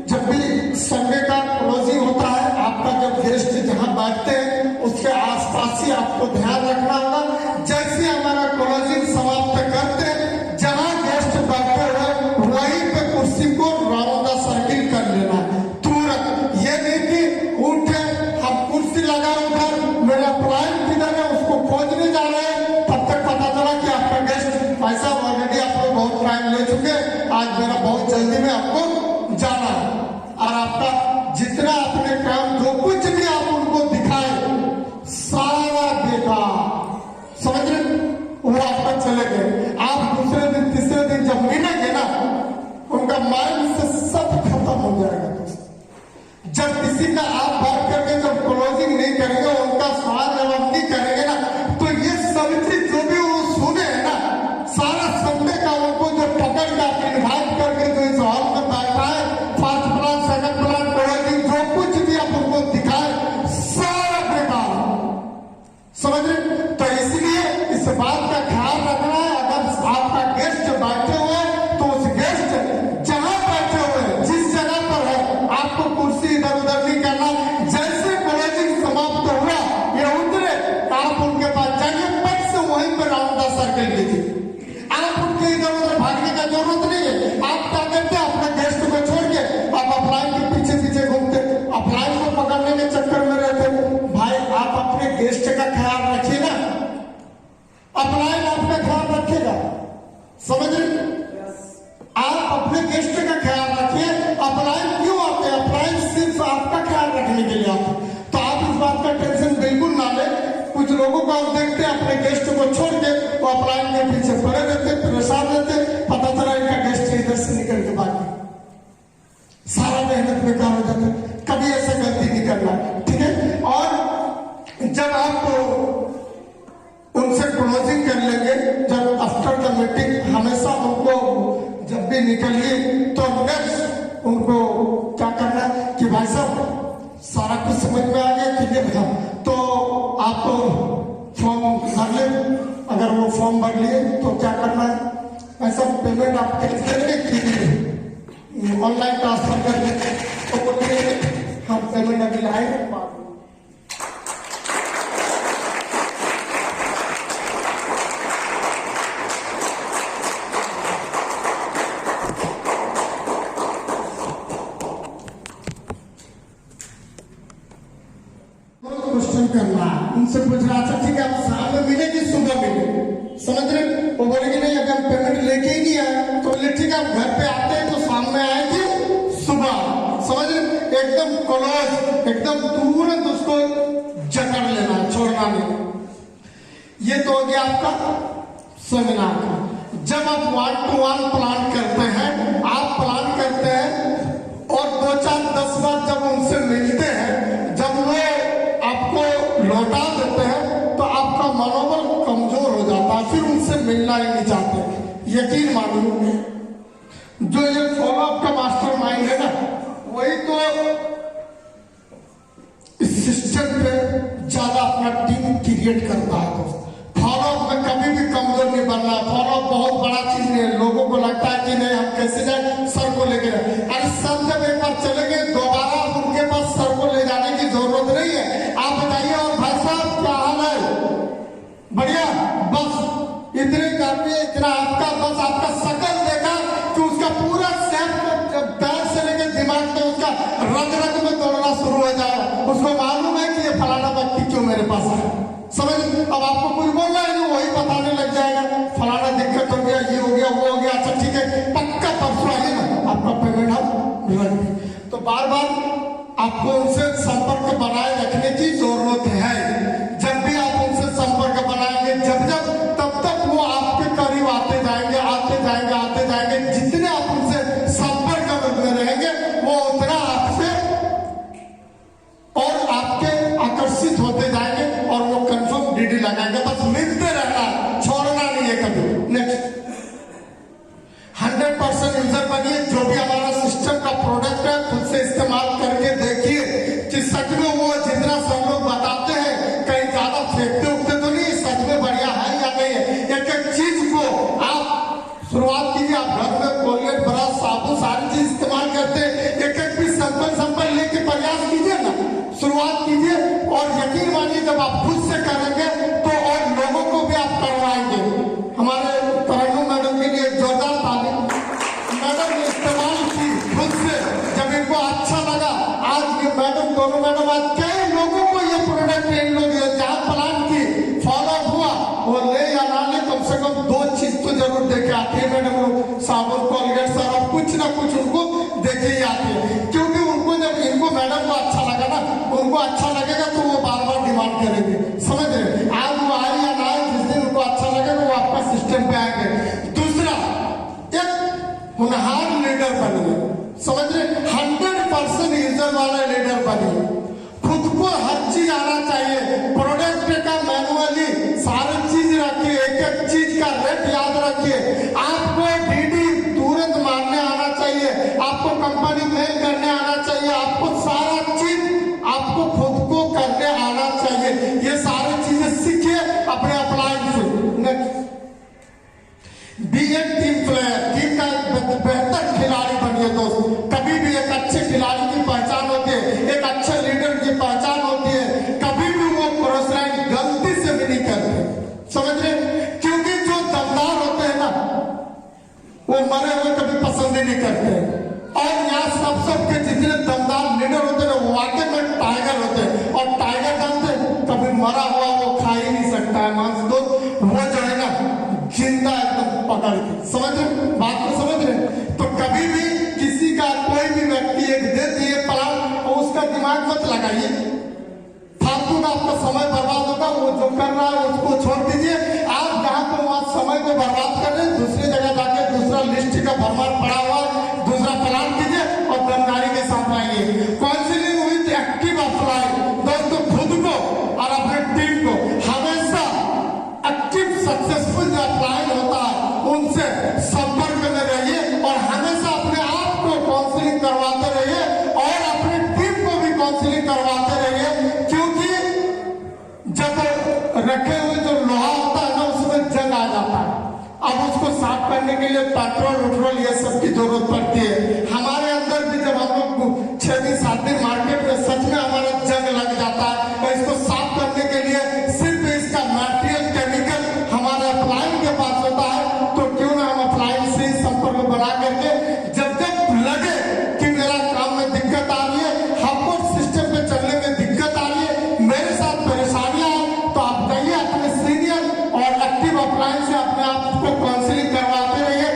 जब भी संडे का क्लोजिंग होता है, आपका जब गेस्ट जहां बैठते हैं उसके आसपास ही आपको ध्यान रखना होगा। जैसे हमारा क्लोजिंग समाप्त करते हैं, जहां गेस्ट बैठे हुए वहीं पे कुर्सी को राउंड द सर्किल कर लेना है तुरंत। ये नहीं कि उठे हम कुर्सी लगा उधर, मेरा क्लाइंट किधर है उसको खोजने जा रहे हैं, तब तक पता चला कि आपका गेस्ट पैसा ऑलरेडी आप लोग बहुत टाइम ले चुके, आज मेरा बहुत जल्दी में आपको जाना है। और आपका जितना अपने काम जो कुछ भी आप उनको दिखाए सारा बेकार, समझ रहे? वो आपका चले गए। आप दूसरे दिन तीसरे दिन जब मिलेंगे ना, उनका माइंड से सब खत्म हो जाएगा। जब किसी का आप बात करके जब क्लोजिंग नहीं करेंगे, उनका सवाल जवाब नहीं करेंगे ना, तो ये सब चीज जो भी वो सुने है ना, सारा संडे का उनको जो पकड़ का इन्वाइट करके जो इस हॉल में बैठा है, first plan, second plan, closing, जो कुछ भी आप उनको दिखाए सारा बेकार, समझ रहे? तो इसलिए इस बात का ख्याल रखना है। अगर आपका गेस्ट बैठे हुए तो उस गेस्ट जहां बैठे हुए जिस जगह पर है आपको कुर्सी इधर उधर नहीं करना। जैसे क्लोजिंग समाप्त हुआ ये उतरे, आप उनके पास जाइए, पट से वहीं पर राउंड द सर्किल लीजिए। आप उनके इधर उधर भागने का जरूरत नहीं है। आप क्या करते हैं, अपने गेस्ट को छोड़ के आप अपलाइन के पीछे पीछे घूमते, अपलाइन को पकड़ने के चक्कर में रहते। भाई आप अपने गेस्ट का ख्याल रखिए ना, अपलाइन आपका ख्याल रखेगा, समझ रहे? आप अपने गेस्ट का ख्याल रखिए। अपलाइन क्यों आते हैं? अपलाइन सिर्फ आपका ख्याल रखने के लिए आते हैं। तो आप इस बात का टेंशन बिल्कुल ना ले। कुछ लोगों को आप देखते हैं अपने गेस्ट को छोड़ के वो अपलाइन के पीछे पड़े रहते, परेशान रहते, पता चला इनका गेस्ट इधर से निकल के भाग गया, सारा मेहनत बेकार हो जाता है। कभी ऐसा गलती नहीं करना, ठीक है? और जब आप उनसे क्लोजिंग कर लेंगे, जब आफ्टर द मीटिंग हमेशा उनको जब भी निकलिए तो नेक्स्ट उनको क्या करना कि भाई साहब सारा कुछ समझ में आ गया कि नहीं, तो आप फॉर्म भर ले। अगर वो फॉर्म भर लिए तो क्या करना है, ऐसा पेमेंट आप करेंगे कि ऑनलाइन ट्रांसफर कर देंगे, तो बोलिए हम पेमेंट अभी लाएंगे। क्वेश्चन करना है, उनसे पूछना, अच्छा ठीक है आप शाम में मिले कि सुबह मिले, समझ रहे? वो बोलेगी नहीं अगर हम पेमेंट लेके ही नहीं आए, तो बोले ठीक है आप घर पे आते हैं तो शाम में आएंगे सुबह, समझ रहे? एकदम क्लोज, एकदम तुरंत उसको जकड़ लेना, छोड़ना नहीं। ये तो हो गया आपका सेमिनार का। जब आप 1-to-1 प्लान करते हैं, आप प्लान करते हैं और 2-4-10 बार जब उनसे मिलते हैं, जब वो आपको लौटा देते हैं तो आपका मनोबल कमजोर हो जाता है, फिर उनसे मिलना ही नहीं चाहते। यकीन मानिए, जो ये फॉलोअप का मास्टर माइंड है ना, वही तो इस सिस्टम पे ज्यादा अपना टीम क्रिएट करता है। फॉलोअप में कभी भी कम कमजोर नहीं बनना। फॉलो बहुत बड़ा चीज है, लोगों को लगता है कि नहीं हम कैसे जाए, सर को लेके जाए। अरे सर जब एक बार चले गए दोबारा उनके पास सर को ले जाने की जरूरत नहीं है। आप बताइए और भाई साहब क्या हाल है? बढ़िया, बस इतने काफी, इतना आपका बस आपका शकल देखा कि उसका पूरा पैर से लेकर दिमाग तक उसका रग रग में दौड़ना शुरू हो जाए। उसको मालूम है कि ये फलाना व्यक्ति क्यों मेरे पास है। समझ, अब आपको कुछ बोल रहा है वही बताने लग जाएगा, फलाना दिक्कत हो गया, ये हो गया, वो हो गया। अच्छा ठीक है, पक्का परसों आइए ना, आपका पेमेंट हम रख दें। तो बार बार आपको उनसे संपर्क बनाए रखने की जरूरत है। जब भी आप उनसे संपर्क बनाएंगे, जब जब तब तक वो आपके करीब आते जाएंगे, आते जाएंगे, आते जाएंगे। जितने आप उनसे संपर्क में रहेंगे वो उतना आपसे और आपके आकर्षित होते जाएंगे और वो कंफर्म डीडी लगाएंगे। बस मिलते रहना, छोड़ना नहीं है कभी। नेक्स्ट 100% यूजर बनिए। जो भी हमारा सिस्टम का प्रोडक्ट है खुद से इस्तेमाल करके देखिए कि सच में वो जितना सब लोग बताते हैं कहीं ज्यादा फेंकते उगते तो नहीं, सच में बढ़िया है या नहीं है। एक एक चीज को आप शुरुआत कीजिए। आप घर में कोलगेट, ब्रश, साबुन सारी चीज इस्तेमाल करते हैं, एक एक भी सैंपल लेके प्रयास कीजिए ना, शुरुआत कीजिए। और यकीन मानिए जब आप खुद से करेंगे तो और लोगों को भी आप करवाएंगे। हमारे तरन्नुम मैडम के लिए जोरदार ताली। मैडम ने इस्तेमाल की खुद से, जब इनको अच्छा लगा। आज ये मैडम, दोनों मैडम, आज कई लोगों को ये प्रोडक्ट इन लोग जहाँ प्लान की फॉलो हुआ, वो ले या ना ले कम से कम 2 चीज तो जरूर देखे आती है मैडम लोग। साबुन, कोलगेट, सरफ, कुछ ना कुछ उनको देखे ही आती है। क्योंकि उनको जब इनको मैडम को अच्छा लगा ना, उनको अच्छा लगेगा तो वो बार बार डिमांड करेंगे। समझ रहे? आज वो आए या ना आए, जिस दिन उनको अच्छा लगेगा वो आपका सिस्टम पे आएंगे। दूसरा, एक होनहार लीडर बनिए। समझ रहे? 100% यूजर वाला लीडर बनिए। खुद को हर चीज आना चाहिए। प्रोडक्ट का मैनुअली सारी चीज रखिए, एक एक चीज का रेट याद रखिए। आपको डीडी तुरंत मारने आना चाहिए, आपको कंपनी मेल करने आना चाहिए, आपको सारा चीज आपको खुद को करने आना चाहिए। ये सारी चीजें सीखिए अपने अप्लाइंग से। बी एक टीम प्लेयर, टीम का बेहतर खिलाड़ी बनिए दोस्त। कभी भी एक अच्छे खिलाड़ी की पहचान होती है, एक अच्छे लीडर की पहचान होती है। कभी भी वो क्रॉस लाइन गलती से भी नहीं करते। समझ रहे? क्योंकि जो दमदार होते हैं ना वो मरे हुए कभी पसंद ही नहीं करते। और यहाँ सबके जितने दमदार लीडर होते हैं वो वाकई में टाइगर होते हैं। और टाइगर जानते हैं कभी मरा हुआ वो खा ही नहीं सकता है मांस। दोस्त वो जो है ना जिंदा एकदम पकड़ के, समझ रहे बात को? समझ रहे? तो कभी भी किसी का कोई भी व्यक्ति एक दे दिए प्लान और उसका दिमाग मत लगाइए, फालतू का आपका समय बर्बाद होगा। वो जो कर रहा है उसको छोड़ दीजिए। आप जहाँ पर वहाँ समय को बर्बाद कर रहे हैं, दूसरी जगह जाके दूसरा लिस्ट का भरमार पड़ा हुआ दूसरा प्लान कीजिए और दमदारी के साथ आइए। Counselling with active apply. दोस्तों खुद को और अपने टीम को हमेशा एक्टिव सक्सेसफुल जो अप्लाई होता है उनसे संपर्क में रहिए और हमेशा अपने आप को काउंसलिंग करवाते रहिए और अपनी टीम को भी काउंसलिंग करवाते रहिए। क्योंकि जब रखे हुए जो लोहा होता है ना उसमें जंग आ जाता है। अब उसको साफ करने के लिए पेट्रोल ये सब की जरूरत पड़ती है। हमारे अंदर भी जब हम लोग 6 दिन 7 दिन मार्केट में सच में हमारा जंग लग जाता है तो इसको साफ करने के लिए सिर्फ इसका मटेरियल केमिकल हमारे अप्लाइन के पास होता है। तो क्यों ना हम अप्लाइन से संपर्क बना करके जब जब लगे कि मेरा काम में दिक्कत आ रही है, हमको सिस्टम पे चलने में दिक्कत आ रही है, मेरे साथ परेशानियां हैं, तो आप जाइए अपने सीनियर और एक्टिव अप्लाइन से अपने आप को काउंसलिंग करवाते रहिए।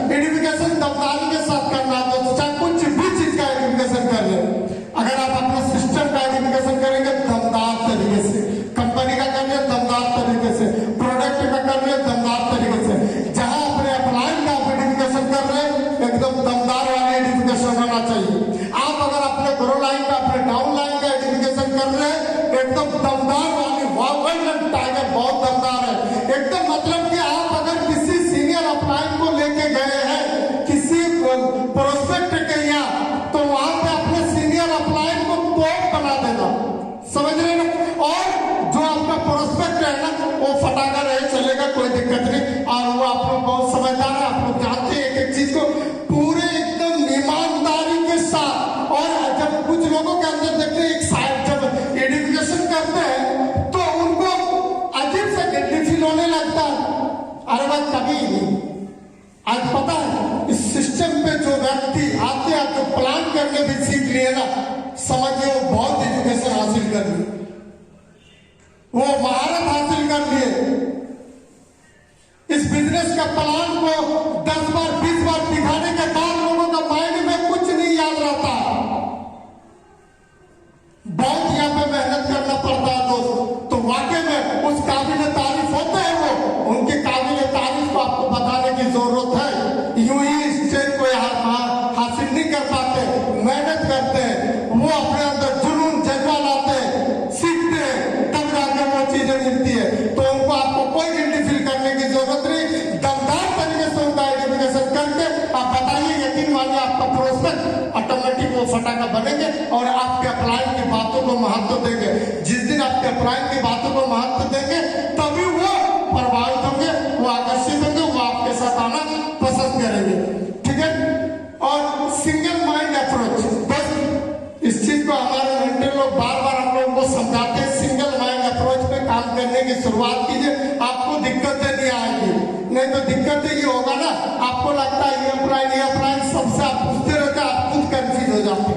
एडिफिकेशन दमदारी के साथ करना है तो चाहे कुछ भी चीज का एडिफिकेशन कर ले। अगर आप अपने सिस्टम का एडिफिकेशन करेंगे दमदार तरीके से, कंपनी का कर ले दमदार तरीके से, प्रोडक्ट का कर ले दमदार तरीके से, जहां अपने अप्लाइन का एडिफिकेशन कर रहे हैं एकदम दमदार वाला एडिफिकेशन होना चाहिए। आप अगर अपने ग्रो लाइन का अपने डाउन लाइन का एडिफिकेशन कर रहे हैं एकदम दमदार वाली वर्ल्ड टाइगर बहुत दमदार है एकदम। मतलब कि आप अगर किसी सीनियर अप्लाइन को लेके गए हैं किसी प्रोस्पेक्ट के यहाँ तो वहां पे अपने सीनियर अप्लाइन को टॉप बना देना। समझ रहे ना? और जो आपका प्रोस्पेक्ट है ना वो फटाका रहे चलेगा, जा रहा है, आप लोग जानते हैं एक एक चीज को पूरे एकदम ईमानदारी के साथ। और जब कुछ लोगों के अंदर देखते हैं एक साइड जब एडुकेशन करते हैं तो उनको अजीब सा गिल्टी फील होने लगता है। अरे भाई कभी नहीं, आज पता है इस सिस्टम पे जो व्यक्ति आते हैं जो प्लान करने भी सीख लिए ना, समझिए वो बहुत एजुकेशन हासिल कर लिए, वो महारत हासिल कर लिए। इस बिजनेस का प्लान को 10 बार 20 बार दिखाने के बाद लोगों का माइंड में कुछ नहीं याद रहता। बहुत यहाँ पे मेहनत करना पड़ता है दोस्त। तो वाकई में उस काबिल तारीफ होते हैं वो, उनके काबिल तारीफ को आपको बताने की जरूरत है। यूं ही स्टेज को हासिल नहीं कर पाते, मेहनत करते हैं, वो अपने अंदर जुनून जज्बा लाते हैं, सीखते हैं, तब जाकर वो चीजें मिलती है। तो उनको आपको कोई गिल्टी फील करने की जरूरत नहीं, दमदार तरीके से उनका आइडेंटिफिकेशन करके आप बताइए, यकीन मानिए आपका प्रोस्पेक्ट ऑटोमेटिक वो फटाका बनेंगे और आपके अपलाइन की बातों को महत्व देंगे। जिस दिन आपके अपलाइन की बातों को महत्व देंगे तभी वो प्रभावित होंगे, वो आकर्षित होंगे, वो आपके साथ आना पसंद करेंगे। ठीक है। और सिंगल माइंड अप्रोच, बस इस चीज को हमारे मेंटर लोग बार बार हम लोगों को समझाते हैं। सिंगल माइंड अप्रोच पे काम करने की शुरुआत कीजिए, आपको दिक्कतें नहीं आएंगी। नहीं तो दिक्कतें ये होगा ना, आपको लगता है ये अपलाइन सबसे आप पूछते रहते, आप खुद कंफ्यूज हो जाते,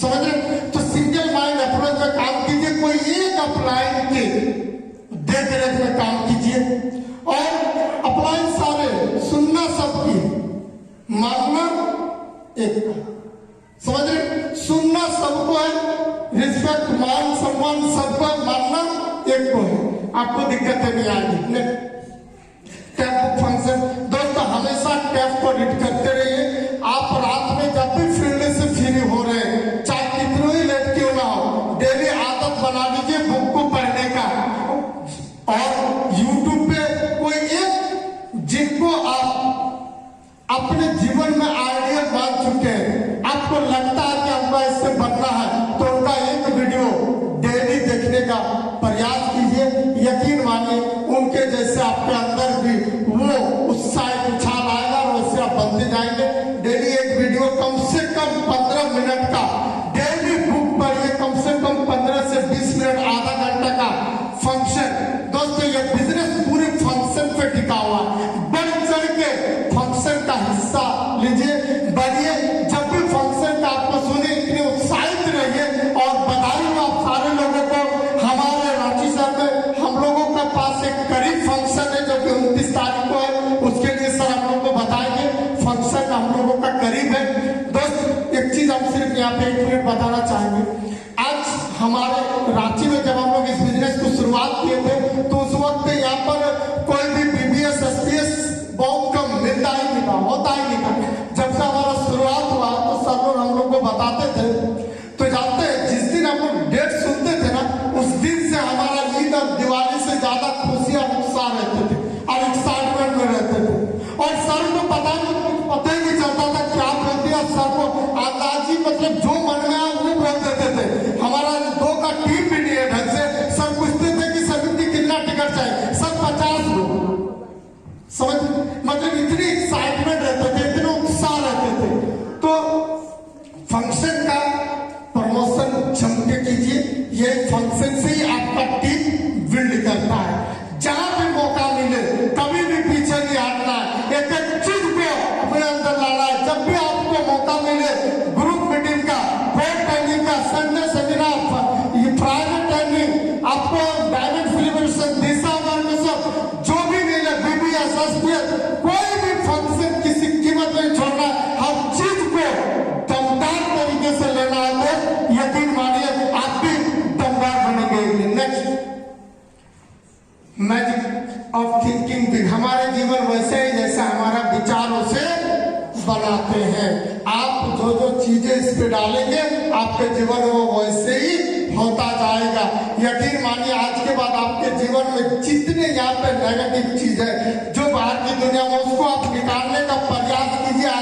समझ रहे। तो सिंगल माइंड अप्रोच में काम कीजिए, कोई एक अपलाइन के देख रेख में काम कीजिए और अपलाइन सारे सुनना सबकी, मानना एक, समझ रहे। सुनना सबको है, रिस्पेक्ट मान सम्मान सबको, मानना एक को है, आपको दिक्कतें नहीं आएगी। टैप फंक्शन दोस्तों, हमेशा टैप को रीड करते रहिए। आप रात में जब भी फील्ड से फ्री हो रहे हैं, चाहे कितने ही लेट क्यों ना हो, डेली आदत बना लीजिए बुक को पढ़ने का। और यूट्यूब पे कोई एक जिनको आप अपने जीवन में आइडिया मान चुके हैं, आपको लगता है कि हमको इससे बनना है, तो उनका एक वीडियो डेली देखने का प्रयास कीजिए। यकीन मानिए उनके जैसे आपके अंदर भी वो उत्साह उछाल आएगा और उससे आप बनते जाएंगे। डेली एक वीडियो कम से कम 15 मिनट का, डेली बुक पढ़िए, कम से कम 15 से 20 मिनट, आधा घंटा का फंक्शन। दोस्तों ये बिजनेस पूरे फंक्शन पे टिका हुआ है, बढ़ चढ़ के फंक्शन का हिस्सा लीजिए, बढ़िए। जब भी फंक्शन का आपको सुने इतने उत्साहित रहिए और बधाई आप सारे लोगों को। हमारे रांची शहर में हम लोगों के पास एक करीब फंक्शन है जो कि 29 तारीख को है, उसके लिए सर हम लोग को बताएंगे। फंक्शन हम लोगों का करीब है। दोस्त एक चीज हम सिर्फ यहाँ पे 1 मिनट बताना चाहेंगे। आज हमारे रांची में जब हम लोग इस बिजनेस को शुरुआत किए थे तो उस वक्त यहाँ पर कोई भी BBS SPS बहुत कम मिलता ही नहीं था, होता ही नहीं था। जब से हमारा शुरुआत हुआ तो सर लोग हम लोग को बताते थे, तो जानते हैं जिस दिन हम लोग डेट सुनते थे ना, उस दिन से हमारा ईद और दिवाली से ज्यादा खुशी और उत्साह रहते थे और एक्साइटमेंट में रहते थे। और सर को पता ही नहीं चलता था क्या बोलते हैं, सर को अंदाजी मतलब जो मन में आया वो बोल देते थे। हमारा 2 का टीम भी नहीं है ढंग से, सर पूछते थे कि समिति कितना टिकट चाहिए, सर 50 दो, समझ मतलब इतनी एक्साइटमेंट रहते थे, इतने उत्साह रहते थे। तो फंक्शन का प्रमोशन जम के कीजिए, ये फंक्शन से ही आपका टीम बिल्ड करता है। जहां भी मौका मिले कभी भी पीछे नहीं हटना है, एक एक चीज को अपने अंदर लाना है। जब भी आपको मौका मिले, ग्रुप मीटिंग का, कोर्ट ट्रेनिंग का, संडे सेमिनार, ये प्राइवेट ट्रेनिंग, आपको डायमंड सेलिब्रेशन, दिशा वर्कशॉप, जो भी मिले, BBS SPS, कोई भी फंक्शन किसी कीमत नहीं छोड़ना, हर चीज को दमदार तरीके से लेना है। तो यकीन मानिए आप भी दमदार बनेंगे। नेक्स्ट, मैजिक ऑफ थिंकिंग भी हमारे जीवन वैसे ही जैसा हमारा विचारों से बनाते हैं। आप जो जो चीजें इस पे डालेंगे आपके जीवन में वो वैसे ही होता जाएगा। यकीन मानिए आज के बाद आपके जीवन में जितने यहाँ पे नेगेटिव चीज है जो बाहर की दुनिया में, उसको आप निकालने का प्रयास कीजिए।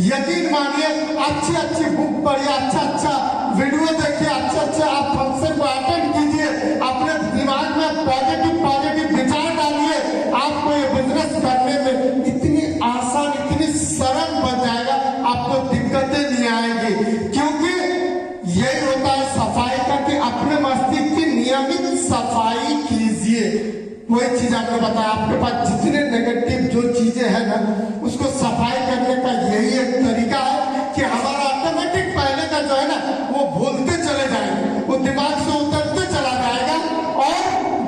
यकीन मानिए अच्छी बुक पढ़िए, अच्छा वीडियो देखिए, अच्छे आप फंक्शन को अटेंड कीजिए, अपने दिमाग में पॉजिटिव विचार डालिए। आपको ये बिजनेस करने में इतनी आपको दिक्कतें नहीं आएगी, क्योंकि यही होता है सफाई का कि अपने मस्तिष्क की नियमित सफाई कीजिए। कोई चीज आपने बताया, आपके पास जितने नेगेटिव जो चीजें हैं ना, उसको सफाई करने का यही एक तरीका है कि हमारा ऑटोमेटिक पहले का जो है ना वो भूलते चले जाएंगे, वो दिमाग से उतरते चला जाएगा, और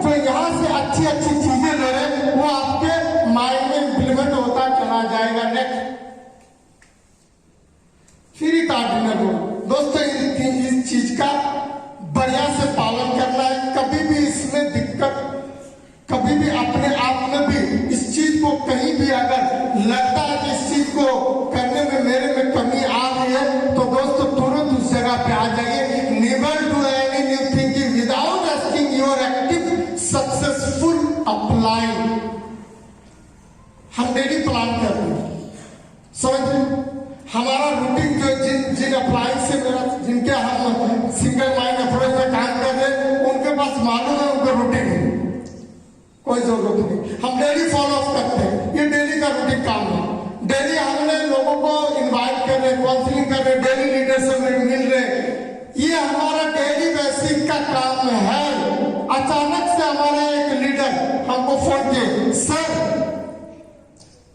जो यहाँ से अच्छी अच्छी चीजें ले रहे वो आपके माइंड में इम्प्लीमेंट होता चला जाएगा। नेक्स्ट फ्री कार्डिनल दोस्तों, इस चीज का बढ़िया से पालन करना है। कभी भी इसमें दिक्कत, कभी भी अपने आप में भी इस चीज को कहीं भी अगर लगता है कि इस चीज को करने में मेरे में कमी आ रही है, तो दोस्तों तुरंत उस जगह पे आ जाइए। Never do any new thinking without asking your active successful apply. हम डेली प्लान कर रहे हैं, समझ रहे, हमारा रूटीन जो जिन अप्लाइंस से मेरा, जिनके हम सिंगल माइंड अप्रोच में काम कर रहे हैं, उनके पास मालूम है उनका रूटीन है, कोई जरूरत नहीं। हम डेली फॉलो अप करते हैं, ये डेली का रूटीन काम है। डेली हमने लोगों को इनवाइट कर रहे, काउंसलिंग कर रहे, डेली लीडर से मिल रहे, ये हमारा डेली बेसिक का काम है। अचानक से हमारे एक लीडर हमको फोन किए, सर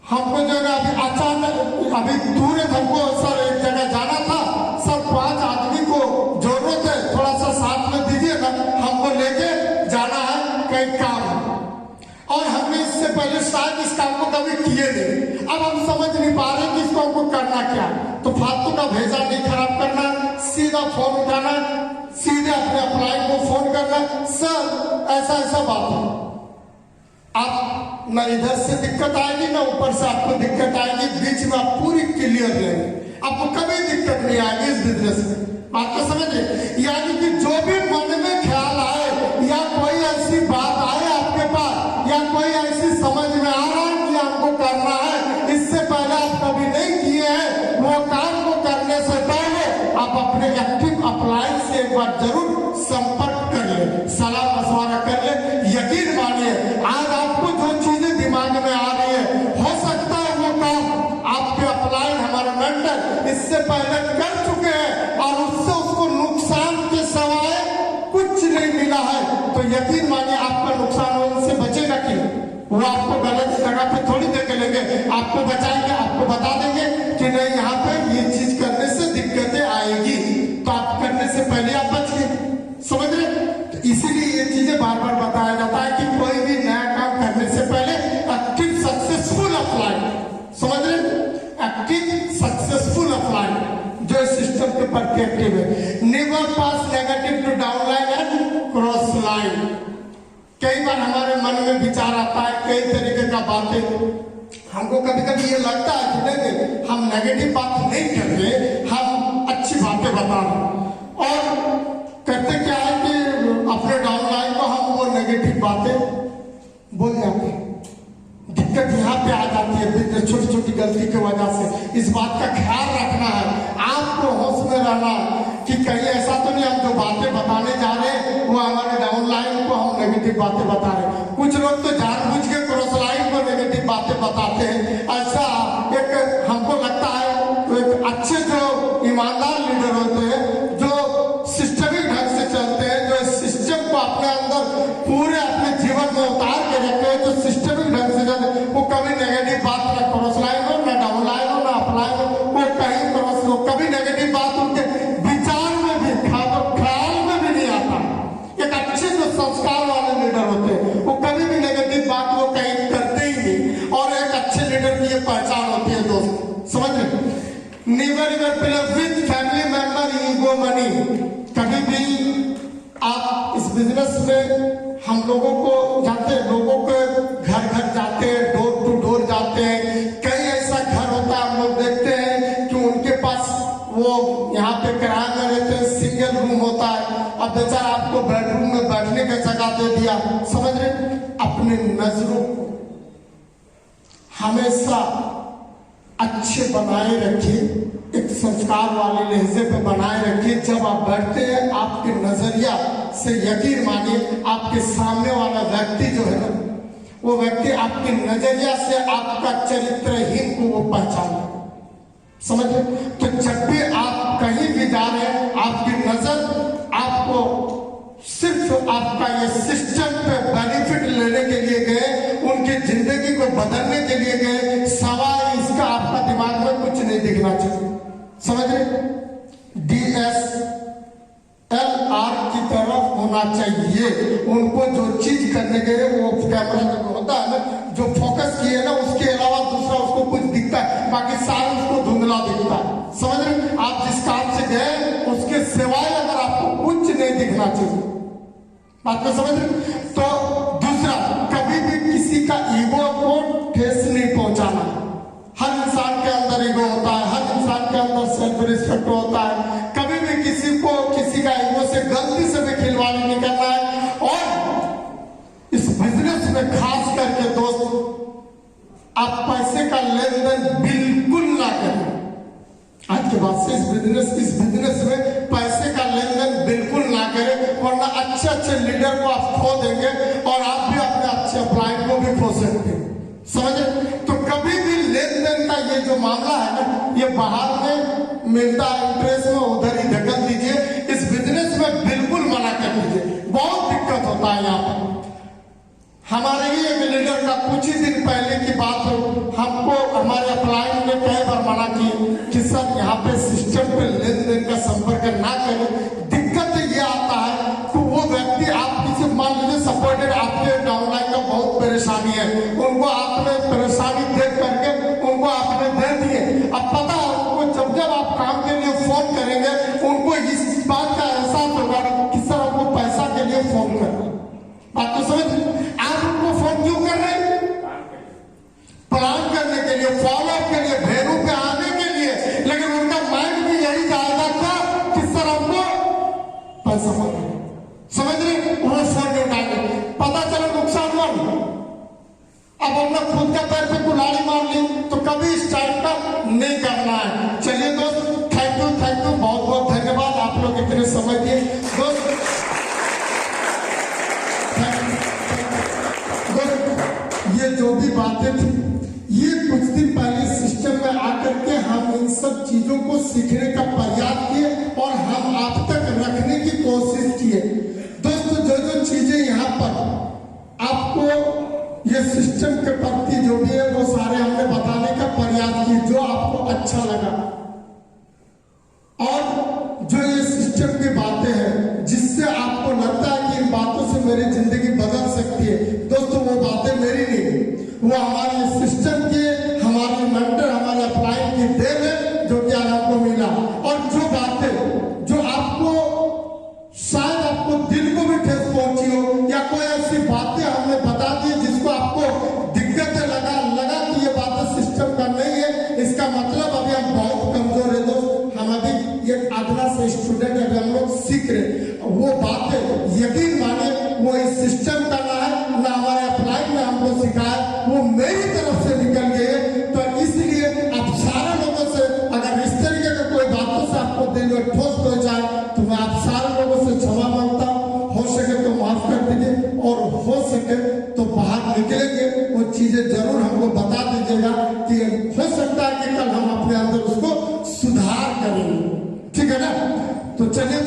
हमको जो है अभी अचानक, अभी दूर है, हमको सर एक जगह जाना था, सर 5 आदमी को जरूरत है, थोड़ा सा साथ में दीजिए ना, हमको लेके जाना है कहीं काम। और हमने इससे पहले शायद इस काम को कभी किए नहीं, अब हम समझ नहीं पा रहे कि इसको हमको करना क्या। तो फालतू का भेजा नहीं खराब करना, सीधा फोन उठाना, सीधे अपने अप्लाई को फोन करना, सर ऐसा ऐसा बात है, आप न इधर से दिक्कत आएगी ना ऊपर से आपको दिक्कत आएगी, बीच में आप पूरी क्लियर लेंगे, आपको कभी दिक्कत नहीं आएगी इस बिजनेस में। बात को समझिए, यानी कि जो भी मन में ख्याल आए या कोई ऐसी बात आए आपके पास, या कोई ऐसी समझ में आ रहा है कि आपको करना है, इससे पहले आप कभी नहीं किए हैं, वो काम को करने से पहले आप अपने एक्टिव अप्लाई से एक बार जरूर संपर्क कर ले, सलाह मशवरा कर ले। यकीन मानिए आज आपको जो चीजें दिमाग में आ रही है, हो सकता है वो काम आपके अप्लाई हमारे मेंटर इससे पहले कर चुके हैं और उससे उसको नुकसान के सिवाय कुछ नहीं मिला है, तो यकीन मानिए आपका नुकसान होने से बचेगा कि वो आपको गलत जगह पे थोड़ी देके लेंगे, आपको बचाएंगे, आपको बता देंगे कि नहीं यहाँ पे ये चीज करने से दिक्कतें आएगी, तो आप करने से पहले आप बच गए, समझ रहे। तो इसीलिए ये चीजें बार बार बताया जाता है कि कोई भी नया काम करने से पहले एक्टिव सक्सेसफुल अप्लाई, समझ रहे, एक्टिव सक्सेसफुल अप्लाई जो सिस्टम के प्रति एक्टिव है। Never pass negative to down line and cross line. कई बार हमारे मन में विचार आता है, कई तरीके का बातें, हमको कभी कभी ये लगता है कि नहीं हम नेगेटिव बात नहीं कर रहे, हम अच्छी बातें बता रहे, और करते क्या है कि अपने डाउनलाइन को हम वो नेगेटिव बातें बोल जाते हैं। दिक्कत यहाँ पे आ जाती है छोटी छोटी गलती की वजह से। इस बात का ख्याल रखना है, आपको होश में रहना कि कहीं ऐसा तो नहीं हम जो बातें बताने जा रहे हैं वो हमारे डाउनलाइन को हम नेगेटिव बातें बता रहे हैं। कुछ लोग तो जानबूझ के क्रॉस लाइन को नेगेटिव बातें बताते हैं। ऐसा एक हमको लगता है तो एक अच्छे जो ईमानदार लीडर होते हैं, जो सिस्टमिक ढंग से चलते हैं, जो सिस्टम को अपने अंदर पूरे अपने जीवन में उतार के रखते हैं, जो सिस्टमिक ढंग से चलते हैं, वो कभी नेगेटिव बात ना क्रॉस लाइन हो, ना डाउन लाइन हो, ना अपलाइन हो, वो कहीं क्रॉस हो, कभी नेगेटिव बात उनके विचार में भी, ख्याल में भी नहीं आता। एक अच्छे जो संस्कार वाले लीडर होते हैं वो कभी भी नेगेटिव बात वो कहीं करते ही नहीं, और एक अच्छे लीडर की ये पहचान होती है दोस्त, समझ रहे। Never ever play with family member ego money. कभी भी आप इस बिजनेस में हम लोगों को जाते, लोगों के घर घर जाते हैं, डोर टू डोर जाते हैं। कई ऐसा घर होता है, हम लोग देखते हैं कि उनके पास वो यहाँ पे किराए में रहते हैं, सिंगल रूम होता है, अब बेचारा आपको बेडरूम में बैठने का जगह दे दिया, समझ रहे। अपने नजरों को हमेशा अच्छे बनाए रखिए, एक संस्कार वाले लहजे पे बनाए रखिए। जब आप बैठते हैं आपके नजरिया से यकीन मानिए आपके सामने वाला व्यक्ति जो है ना, वो व्यक्ति आपके नजरिया से आपका चरित्रहीन को वो पहचान, समझ रहे? तो जब भी आप कहीं भी जा रहे हैं, आपकी नजर आपको सिर्फ आपका ये सिस्टम पे बेनिफिट लेने के लिए गए, उनकी जिंदगी को बदलने के लिए गए, सवाल इसका आपका दिमाग में कुछ नहीं दिखना चाहिए। समझ रहे? DSLR की तरफ होना चाहिए। उनको जो चीज करने गए वो कैमरा जब होता है ना, जो फोकस किए ना, उसके अलावा दूसरा उसको कुछ दिखता है, बाकी सारा उसको धुंधला दिखता है। समझ रहे? आप जिस काम से गए उसके सिवाय अगर आपको कुछ नहीं दिखना चाहिए। बात को समझ रहे? तो दूसरा, कभी भी किसी का ईगो को ठेस नहीं पहुंचाना। हर इंसान के अंदर ईगो होता है, हर इंसान के अंदर सेल्फ रिस्पेक्ट होता है। कभी भी किसी को किसी का ईगो से गलती से भी खिलवाड़ नहीं करना है। और इस बिजनेस में खास करके दोस्त, आप पैसे का लेन देन बिल्कुल ना करें। आज के बाद से इस बिजनेस में पैसे का लेन देन बिल्कुल ना करें, वरना अच्छे लीडर को आप खो देंगे और आप भी अपने अच्छे क्लाइंट को भी खो सकते हैं। समझे? तो कभी भी लेन देन का ये जो मामला है ना, ये बाहर में मिलता है इंटरेस्ट में, उधर ही धकेल दीजिए। इस बिजनेस में बिल्कुल मना कर दीजिए, बहुत दिक्कत होता है यहाँ पर। हमारे ही एक लीडर का कुछ ही दिन पहले की बात हो, हमको हमारे क्लाइंट ने कई बार मना की कि सर यहाँ पे सिस्टम पे लेन देन का संपर्क ना करें। दिक्कत ये आता है कि वो व्यक्ति, आप किसी मान लीजिए सपोर्टेड, आपके डाउनलाइन का बहुत परेशानी है, उनको आपने परेशानी देख करके उनको आपने दे दिए। अब पता है उनको, जब जब आप काम के लिए फोन करेंगे उनको इस बात का एहसास होगा कि सर आपको पैसा के लिए फोन करना। बात तो समझ? आप उनको फोन क्यों कर रहे हैं? प्लान करने के लिए, फॉलोअप के लिए, भेरू पे आने के लिए। लेकिन उनका माइंड भी यही जाएगा था कि सर हमको पैसा मांगे। समझ रहे? वो फोन नहीं उठाएंगे, पता चला नुकसान हुआ। अब हमने खुद का पैर पे कुल्हाड़ी मार ली, तो कभी इस टाइप का नहीं करना है। चलिए दोस्त, थैंक यू, बहुत बहुत धन्यवाद, आप लोग इतने समय दिए। दोस्त, ये जो भी बातें थी, ये कुछ दिन पहले सिस्टम में आकर के हम इन सब चीजों को सीखने का प्रयास किए और हम आप तक रखने की कोशिश किए। दोस्तों, जो चीजें यहाँ पर आपको ये सिस्टम के प्रति जो भी है वो सारे हमने बताने का प्रयास किए, जो आपको अच्छा लगा। और जो ये सिस्टम की बातें हैं जिससे आपको लगता है कि इन बातों से मेरी जिंदगी बदल सकती है, दोस्तों वो बातें मेरी नहीं, वो हमारे सिस्टम के, हमारे मेंटर, हमारे क्लाइंट की देन है जो कि आज आपको मिला। और जो बातें जो आपको शायद आपको दिल को भी ठेस पहुंची हो, या कोई ऐसी बातें हमने बता दी जिसको आपको दिक्कत लगा कि ये बातें सिस्टम का नहीं है, इसका मतलब अभी हम बहुत कमजोर है। दोस्त, हम अभी ये अगला से स्टूडेंट अभी हम लोग सीख रहे, वो बातें यकीन माने वो इस सिस्टम का ना है, ना हमारे अप्लाई में हमको सिखाया, वो मेरी तरफ से निकल गए। तो इसलिए आप सारे लोगों से, अगर इस तरीके के कोई बातों से आपको दिल में ठोस पहुंचाए, तो मैं आप सारे लोगों से क्षमा मांगता हूँ। हो सके तो माफ कर दीजिए, और हो सके तो बाहर निकलेंगे वो चीजें जरूर हमको बता दीजिएगा कि हो सकता है कि कल हम अपने अंदर उसको सुधार करेंगे। ठीक है ना? तो चलिए